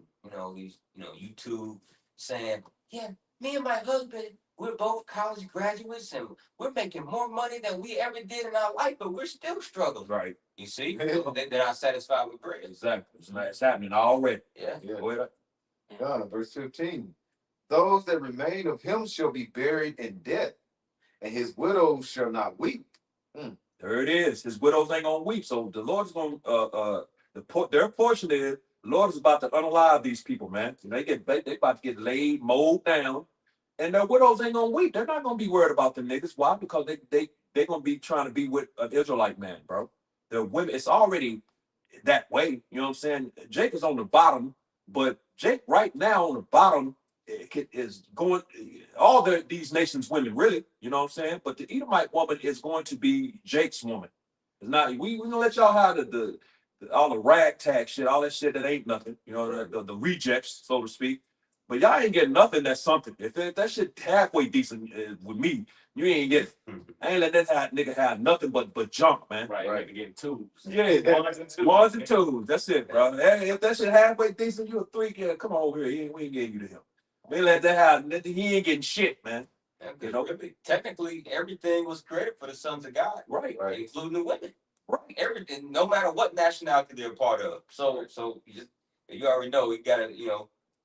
Speaker 2: these, YouTube, saying, yeah, me and my husband, we're both college graduates and we're making more money than we ever did in our life, but we're still struggling.
Speaker 3: right.
Speaker 2: You see, they're not satisfied with bread.
Speaker 3: Exactly. It's happening already.
Speaker 2: Yeah.
Speaker 4: Yeah.
Speaker 3: Go ahead.
Speaker 4: Verse 15, those that remain of him shall be buried in death, and his widows shall not weep.
Speaker 3: There it is. His widows ain't gonna weep. So the Lord's gonna their portion is the Lord is about to unalive these people, man. They about to get laid, mowed down, and their widows ain't gonna weep. They're not gonna be worried about the niggas. Why? Because they gonna be trying to be with an Israelite man, bro. The women, it's already that way. You know what I'm saying? Jake is on the bottom, but Jake right now on the bottom is going all these nations women, really, you know what I'm saying? But the Edomite woman is going to be Jake's woman. It's not we gonna let y'all have all the ragtag shit, all that shit that ain't nothing, you know, the rejects, so to speak. But y'all ain't getting nothing that's something. If that shit halfway decent with me, you ain't getting. I ain't let that nigga have nothing but junk, man.
Speaker 1: Right. Getting twos.
Speaker 3: Yeah, ones and twos. That's it, bro. Hey, if that shit halfway decent, you a three. Yeah, come on over here. We ain't getting you to him. We let that have. He ain't getting shit, man.
Speaker 2: You know, technically, everything was created for the sons of God,
Speaker 3: Right.
Speaker 2: including the women.
Speaker 3: Right.
Speaker 2: Everything, no matter what nationality they're a part of. So you already know we got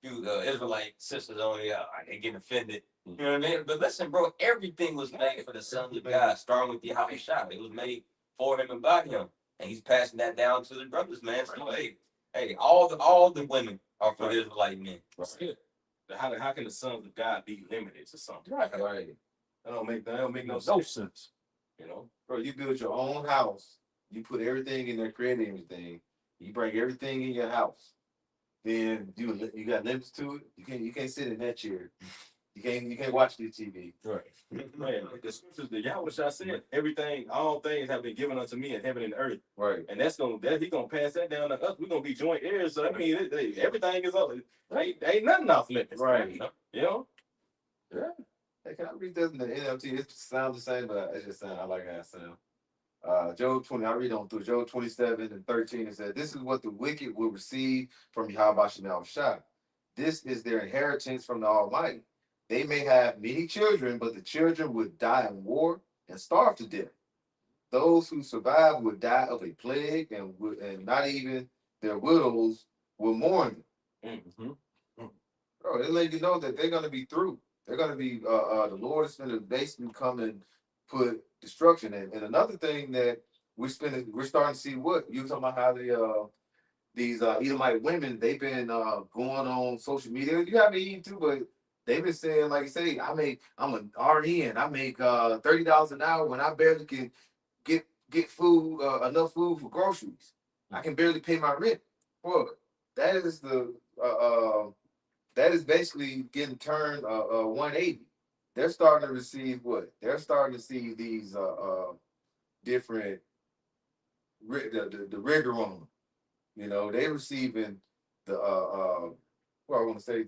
Speaker 2: few Israelite sisters on here. They getting offended. You know what I mean? But listen, bro, everything was made for the sons of God, starting with Yahweh Shai. It was made for him and by him, and he's passing that down to the brothers, man. So hey, all the women are for the Israelite men.
Speaker 3: Right.
Speaker 1: How can the sons of God be limited to something?
Speaker 3: Right.
Speaker 4: That don't make no
Speaker 3: No
Speaker 4: sense.
Speaker 3: sense.
Speaker 4: You know, bro, you build your own house, you put everything in there, create everything, you bring everything in your house. Then you got limits to it. You can't sit in that chair. You can't watch the TV.
Speaker 3: Right.
Speaker 1: Man, the scriptures, the Yahweh Shai said, everything, all things have been given unto me in heaven and earth.
Speaker 4: Right.
Speaker 1: And he's gonna pass that down to us. We're gonna be joint heirs. So I mean, everything is up. Ain't nothing off limits.
Speaker 4: Right.
Speaker 1: You know?
Speaker 4: Yeah. Hey, can I read this in the NLT? It sounds the same, but it just sounds, I like how it sounds. Job 20, I read on through Job 27-13. It said, this is what the wicked will receive from Yahweh Shai. This is their inheritance from the Almighty. They may have many children, but the children would die in war and starve to death. Those who survive would die of a plague, and not even their widows will mourn.
Speaker 3: Mhm.
Speaker 4: Bro, they let you know that they're gonna be through. They're gonna be the Lord is gonna basically come and put destruction in. And another thing that we're starting to see what you talking about how these Edomite women, they've been going on social media. You have to eat too, but they've been saying, like you say, I'm an RN, I make $30 an hour when I barely can get food, enough food for groceries. I can barely pay my rent. Boy, that is the that is basically getting turned 180. They're starting to receive what? They're starting to see these different the rigor on them. You know, they receiving the well, I want to say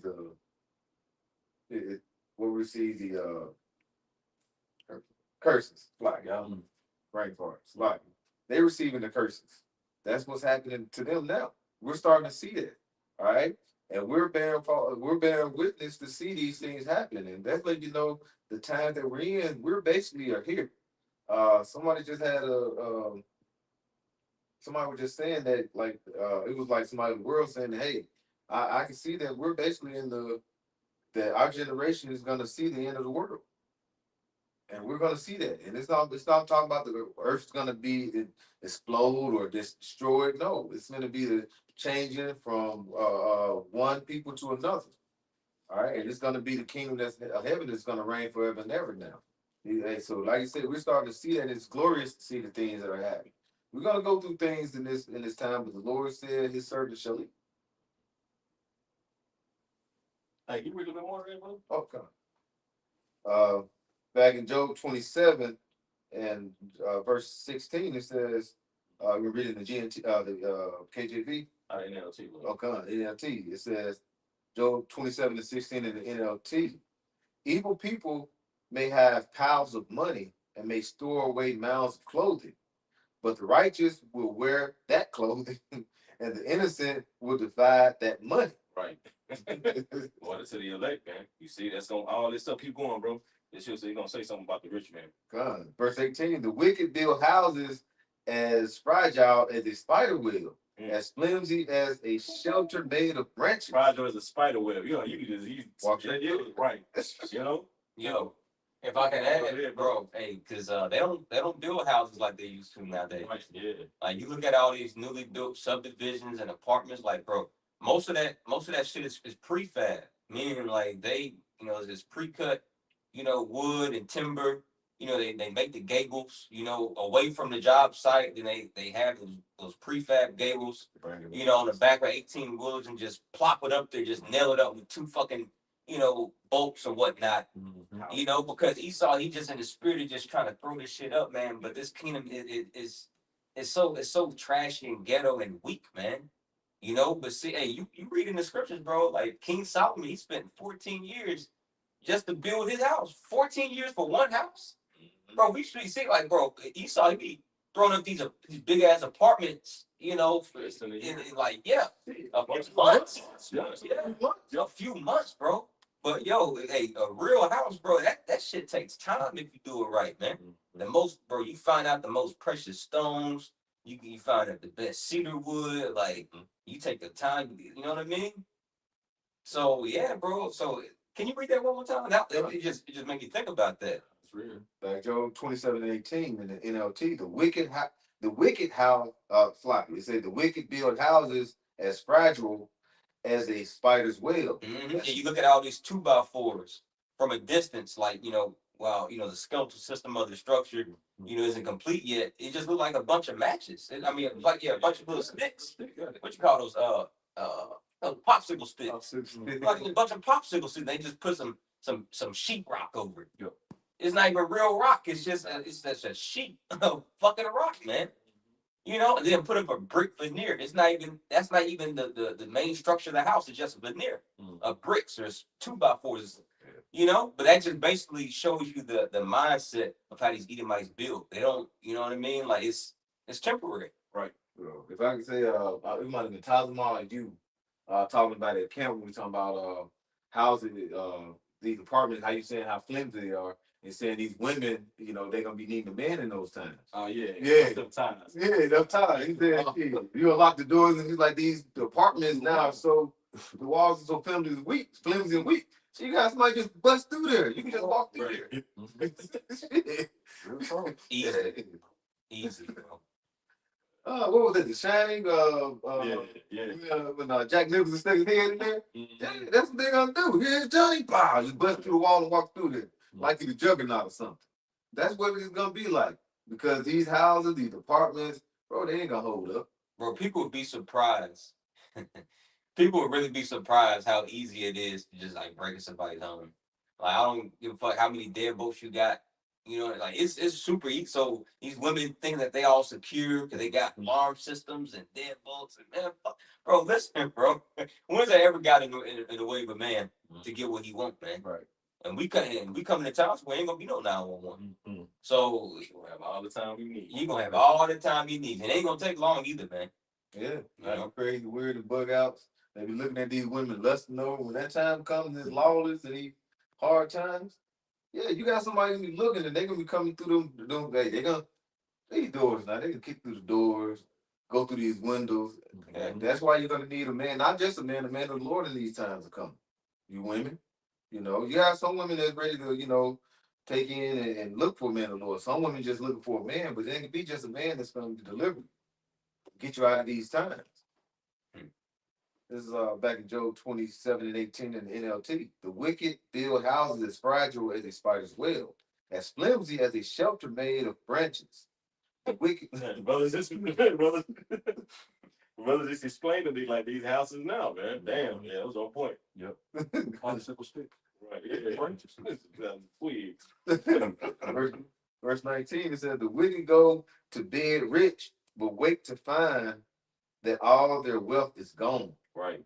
Speaker 4: will receive the curses. Like rainforests. Like they receiving the curses. That's what's happening to them now. We're starting to see that. All right. And we're bearing witness to see these things happening. And that's letting you know the time that we're in, we're basically are here. Somebody just had somebody was just saying that like it was like somebody in the world saying, hey, I can see that we're basically in that our generation is gonna see the end of the world. And we're gonna see that. And it's not talking about the earth's gonna be explode or just destroyed. No, it's gonna be the changing from one people to another. All right, and it's gonna be the kingdom that's heaven is gonna reign forever and ever now. Hey, so like you said, we're starting to see that. It's glorious to see the things that are happening. We're gonna go through things in this time, but the Lord said His servant shall eat.
Speaker 1: Hey, you read a little bit more, bro?
Speaker 4: Oh, come on. Back in Job 27 and verse 16, it says, we're reading the GNT, the KJV.
Speaker 1: NLT.
Speaker 4: Okay, NLT. It says, Job 27 and 16 in the NLT. Evil people may have piles of money and may store away mounds of clothing, but the righteous will wear that clothing, and the innocent will divide that money.
Speaker 1: Right. Water to the elect, man. You see, that's gonna all this stuff keep going, bro. This should say gonna say something about the rich man.
Speaker 4: God. Verse 18, the wicked build houses as fragile as a spider web, as flimsy as a shelter made of branches.
Speaker 1: Fragile as a spider web. You know, you can just
Speaker 4: Walk
Speaker 1: yeah, right. You know?
Speaker 2: Yo, if I can add,
Speaker 1: Go ahead,
Speaker 2: bro, hey, because they don't build houses like they used to nowadays.
Speaker 1: Right, yeah.
Speaker 2: Like you look at all these newly built subdivisions and apartments, like bro, most of that shit is prefab, meaning like they, it's pre-cut, wood and timber. They make the gables, away from the job site. Then they have those prefab gables, on the back of 18 wheelers and just plop it up there, just nail it up with two fucking, bolts or whatnot. Because Esau, he just in the spirit of just trying to throw this shit up, man. But this kingdom is it's so trashy and ghetto and weak, man. But see, hey, you read in the scriptures, bro, like King Solomon, he spent 14 years just to build his house. 14 years for one house? Bro, we should see, like, bro, Esau, he be throwing up these big ass apartments, like, yeah, a few months. Yeah, a few months, bro. But yo, hey, a real house, bro, that shit takes time if you do it right, man. The most, bro, you find out the most precious stones. You find out the best cedar wood. Like you take the time. You know what I mean? So yeah, bro. So can you read that one more time? It just make you think about that.
Speaker 1: It's real.
Speaker 4: Like Job 27 and 18 in the NLT, the wicked how floppy. It said the wicked build houses as fragile as a spider's web.
Speaker 2: And you look at all these 2x4s from a distance, like while the skeletal system of the structure, isn't complete yet. It just looked like a bunch of matches. I mean, like a bunch of little sticks. What you call those? Popsicle sticks. Like a bunch of popsicle sticks. They just put some sheetrock over it. It's not even real rock. It's just a sheet of fucking rock, man. And then put up a brick veneer. That's not even the main structure of the house. It's just a veneer of bricks. There's 2x4s. But that just basically shows you the mindset of how these Edomites build. They don't, you know what I mean? Like it's temporary.
Speaker 4: Right. If I can say, it might have been Tazama and you talking about it at camp when we talking about housing, these apartments, how you saying how flimsy they are. and saying these women, you know, they're gonna be needing a man in those times.
Speaker 1: Oh yeah,
Speaker 4: Yeah.
Speaker 1: Them times.
Speaker 4: Yeah, that's time. He said, "Shit, you unlock the doors, and he's like, these apartments now are so the walls are so flimsy and weak. So you got somebody just bust through there. You can just walk through there. Shit.
Speaker 2: Easy, easy, bro.
Speaker 4: What was it? The Shining.
Speaker 1: Yeah.
Speaker 4: When Jack Nicholson stuck his head in there.
Speaker 1: Mhm.
Speaker 4: Yeah, that's what they're gonna do. Here's Johnny. Pow! Just bust through the wall and walk through there like he's a juggernaut or something. That's what it's gonna be like because these houses, these apartments, bro, they ain't gonna hold up.
Speaker 2: Bro, people would be surprised. People would really be surprised how easy it is to just like break in somebody's home. Like I don't give a fuck how many deadbolts you got. You know, like it's super easy. So these women think that they all secure because they got alarm systems and deadbolts and man, fuck. Bro, listen, bro. When's that ever got in the way of a man to get what he want, man?
Speaker 3: Right.
Speaker 2: And we coming to towns where ain't gonna be no 911.
Speaker 3: Mm-hmm.
Speaker 2: So
Speaker 1: We'll have all the time we need.
Speaker 2: you gonna have all the time you need. And it ain't gonna take long either, man.
Speaker 4: Yeah,
Speaker 2: You know?
Speaker 4: like crazy, weird, and bug outs. They be looking at these women lusting over when that time comes, it's lawless and these hard times. Yeah, you got somebody who be looking and they gonna be coming through them. They gonna these doors now. They can kick through the doors, go through these windows. And that's why you're gonna need a man, not just a man of the Lord in these times to come. You women, you know, you have some women that's ready to, you know, take in and look for a man of the Lord. Some women just looking for a man, but it can be just a man that's gonna deliver you, get you out of these times. This is back in Job 27:18 in the NLT. The wicked build houses as fragile as a spider's web, as flimsy as a shelter made of branches. The wicked
Speaker 1: brothers just brothers just explained to me like these houses now, man. Damn, yeah, it was on point.
Speaker 3: Yep. Popsicle stick.
Speaker 1: Right, yeah. Twigs.
Speaker 4: verse 19, it says, the wicked go to bed rich, but wake to find that all their wealth is gone.
Speaker 1: Right.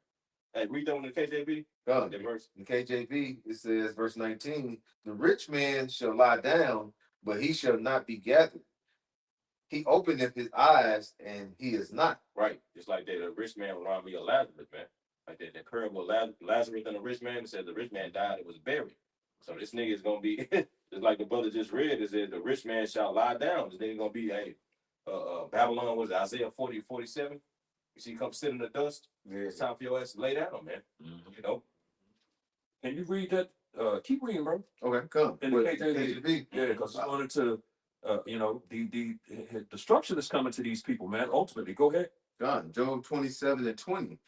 Speaker 1: Hey, read that one in the KJV.
Speaker 4: Gone.
Speaker 1: That verse.
Speaker 4: In KJV, it says, verse 19, the rich man shall lie down, but he shall not be gathered. He openeth his eyes, and he is not.
Speaker 1: Right. Just like that, the rich man remind me of Lazarus, man. Like that parable of Lazarus and the rich man. It said the rich man died and was buried. So this nigga is gonna be just like the brother just read. It said the rich man shall lie down. This nigga gonna be Babylon was it, Isaiah 40:47. You see, come sit in the dust.
Speaker 4: Yeah.
Speaker 1: It's time for your ass to lay down, man. You know.
Speaker 3: Can you read that? Keep reading, bro.
Speaker 4: Okay, come.
Speaker 3: In the
Speaker 4: What,
Speaker 3: KJV. Yeah, because it's going into, you know, the destruction is coming to these people, man. Ultimately, go ahead.
Speaker 4: God, Job 27:20.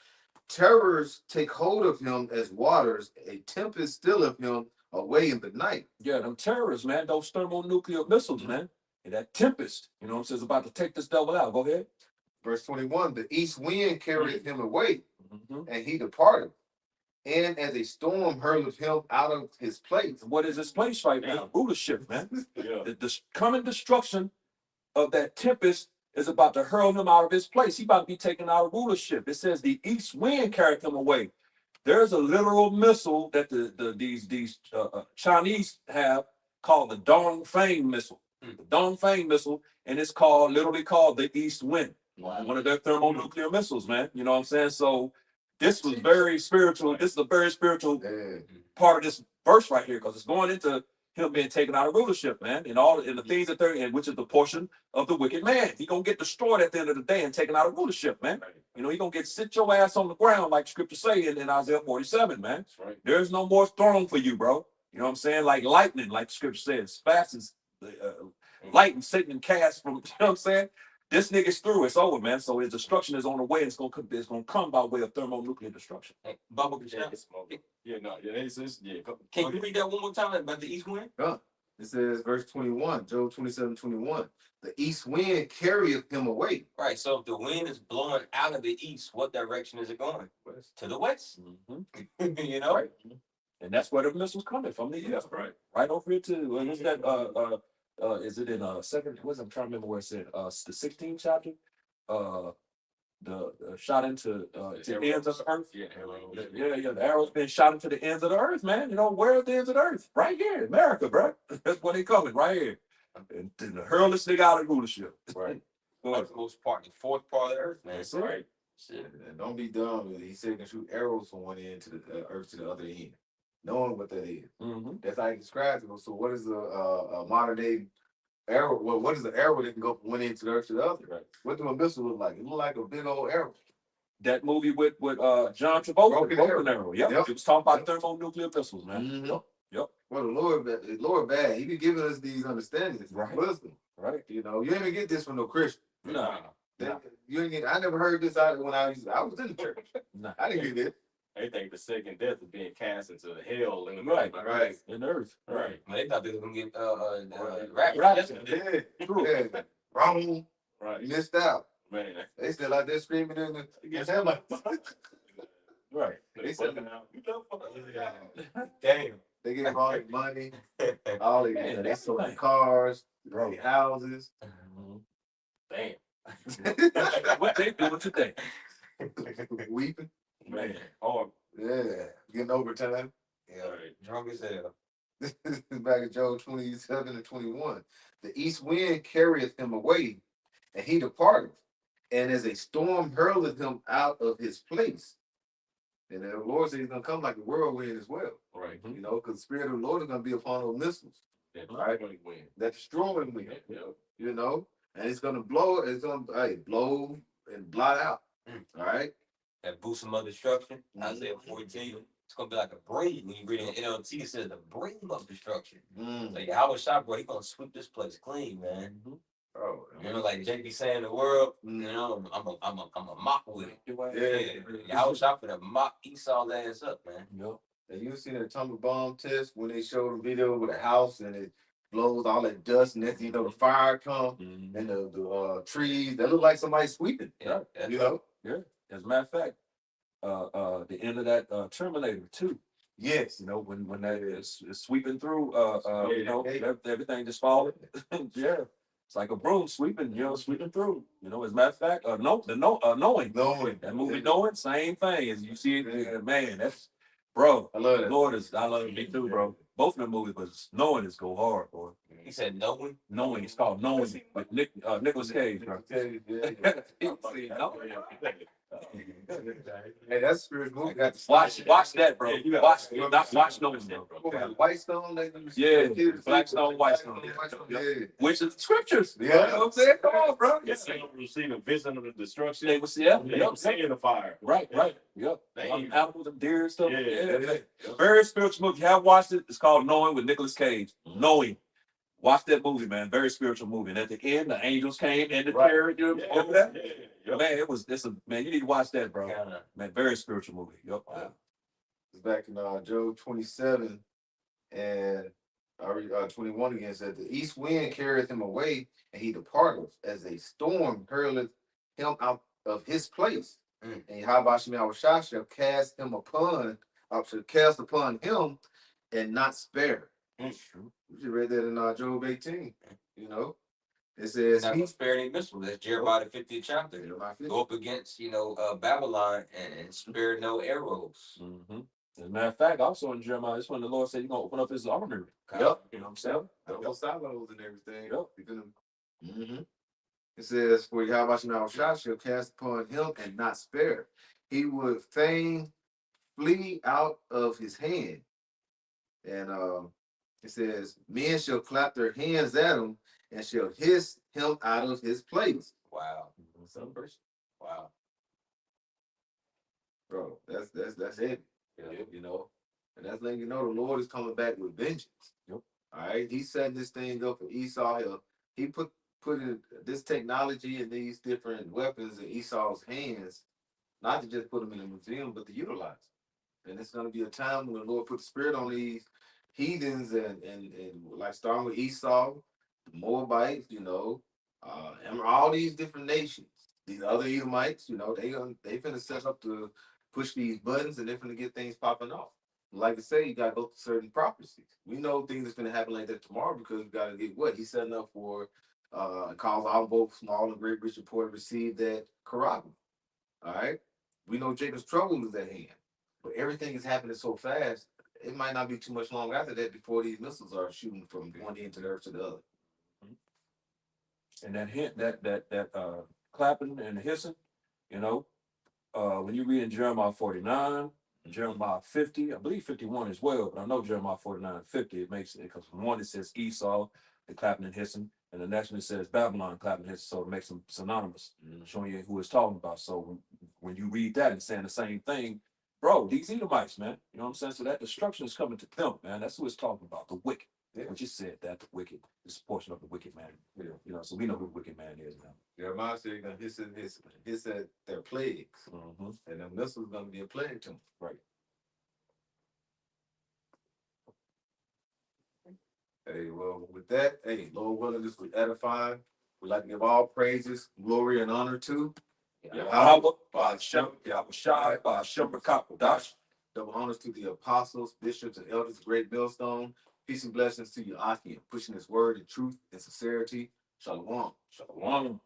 Speaker 4: Terrors take hold of him as waters, a tempest stilleth him away in the night.
Speaker 3: Yeah, them terrorists, man. Those thermonuclear missiles, man. And that tempest, you know what I'm saying, is about to take this devil out. Go ahead.
Speaker 4: Verse 21, the east wind carried him away,
Speaker 3: Mm-hmm.
Speaker 4: and he departed. And as a storm hurleth him out of his place.
Speaker 3: What is this place right now? Rulership, man.
Speaker 1: Yeah.
Speaker 3: The coming destruction of that tempest is about to hurl him out of his place. He about to be taken out of rulership. It says the east wind carried him away. There's a literal missile that these Chinese have called the Dongfeng missile. The Dongfeng missile, and it's literally called the east wind.
Speaker 2: Wow.
Speaker 3: One of their thermonuclear missiles, man. You know what I'm saying? So this was very spiritual. This is a very spiritual
Speaker 4: Yeah.
Speaker 3: part of this verse right here, because it's going into him being taken out of rulership, man, and all in the things that they're in, which is the portion of the wicked man. He gonna get destroyed at the end of the day and taken out of rulership, man. You know, he gonna sit your ass on the ground, like scripture say in Isaiah 47, man.
Speaker 1: That's right.
Speaker 3: There's no more throne for you, bro. You know what I'm saying? Like lightning, like scripture says, fast as lightning, Satan and cast from, you know what I'm saying? This nigga's through. It's over, man. So his destruction is on the way. It's gonna come by way of thermonuclear destruction.
Speaker 2: Hey, Bubba, can you read that one more time about the east wind?
Speaker 4: It says, verse 21, Job 27:21. The east wind carrieth him away.
Speaker 2: Right. So if the wind is blowing out of the east, what direction is it going?
Speaker 3: West.
Speaker 2: To the west.
Speaker 3: Mm-hmm.
Speaker 2: You know?
Speaker 3: Right. And that's where the missile's coming from. The east.
Speaker 1: Right.
Speaker 3: Right over here to what's that? Is it in second? I'm trying to remember where it's in. The 16th chapter. The shot into the ends of the earth.
Speaker 1: Yeah.
Speaker 3: Yeah. The arrow's been shot into the ends of the earth, man. You know, where are the ends of the earth? Right here, America, bro. That's where they coming, right here. And to hurl this nigga out of rulership.
Speaker 1: Right.
Speaker 2: Like the most part, the fourth part of the earth, man.
Speaker 1: That's right.
Speaker 2: Shit.
Speaker 4: And don't be dumb with it. He said he can shoot arrows from one end to the earth to the other end. knowing what that is.
Speaker 3: Mm-hmm.
Speaker 4: That's how he describes it. So what is a modern day arrow? Well, what is an arrow that can go from one end to the earth to the other?
Speaker 3: Right.
Speaker 4: What do a missile look like? It look like a big old arrow.
Speaker 3: That movie with John Travolta,
Speaker 4: Broken
Speaker 3: Broken
Speaker 4: Arrow.
Speaker 3: Arrow. Yep.
Speaker 4: Yep.
Speaker 3: It was talking about
Speaker 4: Yep.
Speaker 3: thermonuclear missiles, man.
Speaker 4: Mhm.
Speaker 3: Yep. Yep.
Speaker 4: Well, the Lord bad. He be giving us these understandings,
Speaker 3: Right.
Speaker 4: wisdom.
Speaker 3: Right.
Speaker 4: You know, you ain't even get this from no Christian.
Speaker 3: Nah.
Speaker 4: You ain't get. I never heard this out when I was in the church.
Speaker 3: Nah.
Speaker 4: I didn't get this.
Speaker 1: They think the second death is being cast into hell in the
Speaker 3: Right.
Speaker 4: Right.
Speaker 3: In the earth.
Speaker 1: Right.
Speaker 2: Man, they thought they was gonna get
Speaker 3: Right.
Speaker 2: yesterday.
Speaker 4: Yeah,
Speaker 3: True.
Speaker 4: yeah. Wrong.
Speaker 1: Right.
Speaker 4: You missed out.
Speaker 1: Man.
Speaker 4: They still out there screaming in the.
Speaker 1: Yes,
Speaker 4: I'm like,
Speaker 3: Right.
Speaker 1: They fucking out. You know,
Speaker 2: Damn.
Speaker 4: they get all their money, all their
Speaker 3: Man,
Speaker 4: they
Speaker 3: that's
Speaker 4: sold their
Speaker 3: like-
Speaker 4: cars,
Speaker 3: Bro.
Speaker 4: their houses.
Speaker 3: Mhm.
Speaker 1: damn.
Speaker 3: What they doing today?
Speaker 4: Weeping.
Speaker 1: Man. Hard.
Speaker 4: Yeah, getting overtime.
Speaker 2: Yeah, drunk as hell.
Speaker 4: This is back in Job 27 and 21. The east wind carrieth him away, and he departed, and as a storm hurleth him out of his place. And the Lord said he's gonna come like a whirlwind as well.
Speaker 1: Right.
Speaker 4: You know, because the spirit of the Lord is gonna be upon those missiles,
Speaker 1: That
Speaker 4: Right.
Speaker 1: right. Win.
Speaker 4: that destroying wind,
Speaker 1: Yeah.
Speaker 4: you know, and it's gonna blow, blow and blot out.
Speaker 2: Mm.
Speaker 4: All right.
Speaker 2: That bosom of destruction,
Speaker 4: Mhm.
Speaker 2: Isaiah 14. It's gonna be like a breeze. When you read it in NLT, it says the bream of destruction.
Speaker 4: Mm.
Speaker 2: Like I was shocked, bro. He gonna sweep this place clean, man.
Speaker 4: Oh,
Speaker 2: You know, like JB saying the world.
Speaker 4: Mm.
Speaker 2: You know, I'm a mock with it.
Speaker 4: Yeah.
Speaker 2: I was shocked for the mock Esau's ass up, man.
Speaker 3: Yep.
Speaker 4: And you see the atomic bomb test when they show the video with a house and it blows all that dust, and next thing you know the fire come
Speaker 3: Mhm.
Speaker 4: and the trees that look like somebody sweeping.
Speaker 2: Yeah, that's
Speaker 4: You know?
Speaker 3: As a matter of fact, the end of that Terminator too.
Speaker 4: Yes.
Speaker 3: You know, when that is sweeping through, you know,
Speaker 4: Yeah.
Speaker 3: everything just falling. Yeah, it's like a broom sweeping, you know, sweeping through. You know, as a matter of fact, knowing
Speaker 4: Knowing.
Speaker 3: that movie, knowing same thing as you see it. Man, that's bro.
Speaker 4: I love
Speaker 3: The
Speaker 4: that.
Speaker 3: Lord is, I love me too, bro. Both of them movies, but knowing is go hard, boy.
Speaker 2: He said no one.
Speaker 3: Knowing, it's called Knowing with Nicolas Cage, bro.
Speaker 4: Hey, that's spirit movie. Got the
Speaker 3: Watch that, bro.
Speaker 1: Yeah, you got-
Speaker 3: Watch Knowing, bro.
Speaker 4: Whitestone.
Speaker 3: Yeah, Blackstone, Whitestone.
Speaker 4: Yeah.
Speaker 3: Which is the scriptures.
Speaker 4: Yeah.
Speaker 3: You know what I'm saying? Come on, bro.
Speaker 1: You see the vision of the destruction.
Speaker 3: They was, yeah,
Speaker 1: They
Speaker 3: yep,
Speaker 1: was seeing the fire.
Speaker 3: right, yep.
Speaker 1: They-
Speaker 3: Animals and deer and stuff.
Speaker 1: Yeah,
Speaker 3: Yeah.
Speaker 1: yeah.
Speaker 3: Very spiritual movie. If you have watched it, it's called Knowing with Nicolas Cage. Knowing. Watch that movie, man. Very spiritual movie. And at the end, the angels came and the
Speaker 4: Right.
Speaker 3: chariot. You
Speaker 1: Yeah,
Speaker 3: remember that?
Speaker 1: yeah.
Speaker 3: Man, man, you need to watch that, bro.
Speaker 2: Kinda.
Speaker 3: Man, very spiritual movie. Yep.
Speaker 2: Wow.
Speaker 4: It's back in Job 27 and 21 again said the east wind carrieth him away, and he departeth as a storm hurleth him out of his place.
Speaker 2: Mm.
Speaker 4: And Yahweh shall cast upon him and not spare. We just read that in Job 18. You know, it
Speaker 2: He's
Speaker 4: says
Speaker 2: not gonna spare any missiles. That's Jeremiah the 50th chapter. Go up against, Babylon and spare no arrows.
Speaker 3: Mm-hmm. As a matter of fact, also in Jeremiah, it's when the Lord said he's gonna open up his armory.
Speaker 4: Yep.
Speaker 3: You know what I'm saying?
Speaker 4: Double silos and everything.
Speaker 3: Yep.
Speaker 4: Mhm. It says, for Yahweh shall cast upon him and not spare. He would fain flee out of his hand. And it says, men shall clap their hands at him and shall hiss him out of his place.
Speaker 2: Wow.
Speaker 3: Celebration.
Speaker 2: Wow.
Speaker 4: Bro, that's it. You know, and that's letting you know the Lord is coming back with vengeance.
Speaker 3: Yep.
Speaker 4: All right, he's setting this thing up for Esau. He put in this technology and these different weapons in Esau's hands, not to just put them in a museum, but to utilize them. And it's going to be a time when the Lord put the spirit on these heathens and like starting with Esau, the Moabites, and all these different nations. These other Edomites, they finna set up to push these buttons and they're finna get things popping off. Like I say, you gotta go to certain prophecies. We know things that's gonna happen like that tomorrow because we gotta get what he's setting up for. Cause all both small and great rich and poor to receive that Karabah. All right, we know Jacob's trouble is at hand, but everything is happening so fast. It might not be too much longer after that before these missiles are shooting from one end to the earth to the other.
Speaker 3: And that hint, that clapping and hissing, when you read in Jeremiah 49, Jeremiah 50, I believe 51 as well, but I know Jeremiah 49 and 50, it makes it because one it says Esau, the clapping and hissing, and the next one it says Babylon, clapping and hissing, so it makes them synonymous, showing you who it's talking about. So when you read that and saying the same thing, bro, these Edomites, man, you know what I'm saying? So that destruction is coming to them, man. That's who it's talking about, the wicked.
Speaker 4: Yeah.
Speaker 3: Which just said that the wicked, this portion of the wicked man.
Speaker 4: Yeah.
Speaker 3: You know, so we know who the wicked man is now.
Speaker 4: Jeremiah said he's gonna hiss at their plagues.
Speaker 3: Mm-hmm.
Speaker 4: And then this was gonna be a plague to them.
Speaker 3: Right.
Speaker 4: Hey, well, with that, hey, Lord willing, this was edifying. We'd like to give all praises, glory, and honor to
Speaker 3: Yahweh, Ba'ashem, Yahushai, Ba'ashem, B'Kapadash.
Speaker 4: double honors to the apostles, bishops, and elders, great millstone. Peace and blessings to you, Aki, pushing his word in truth and sincerity. Shalom.
Speaker 3: Shalom.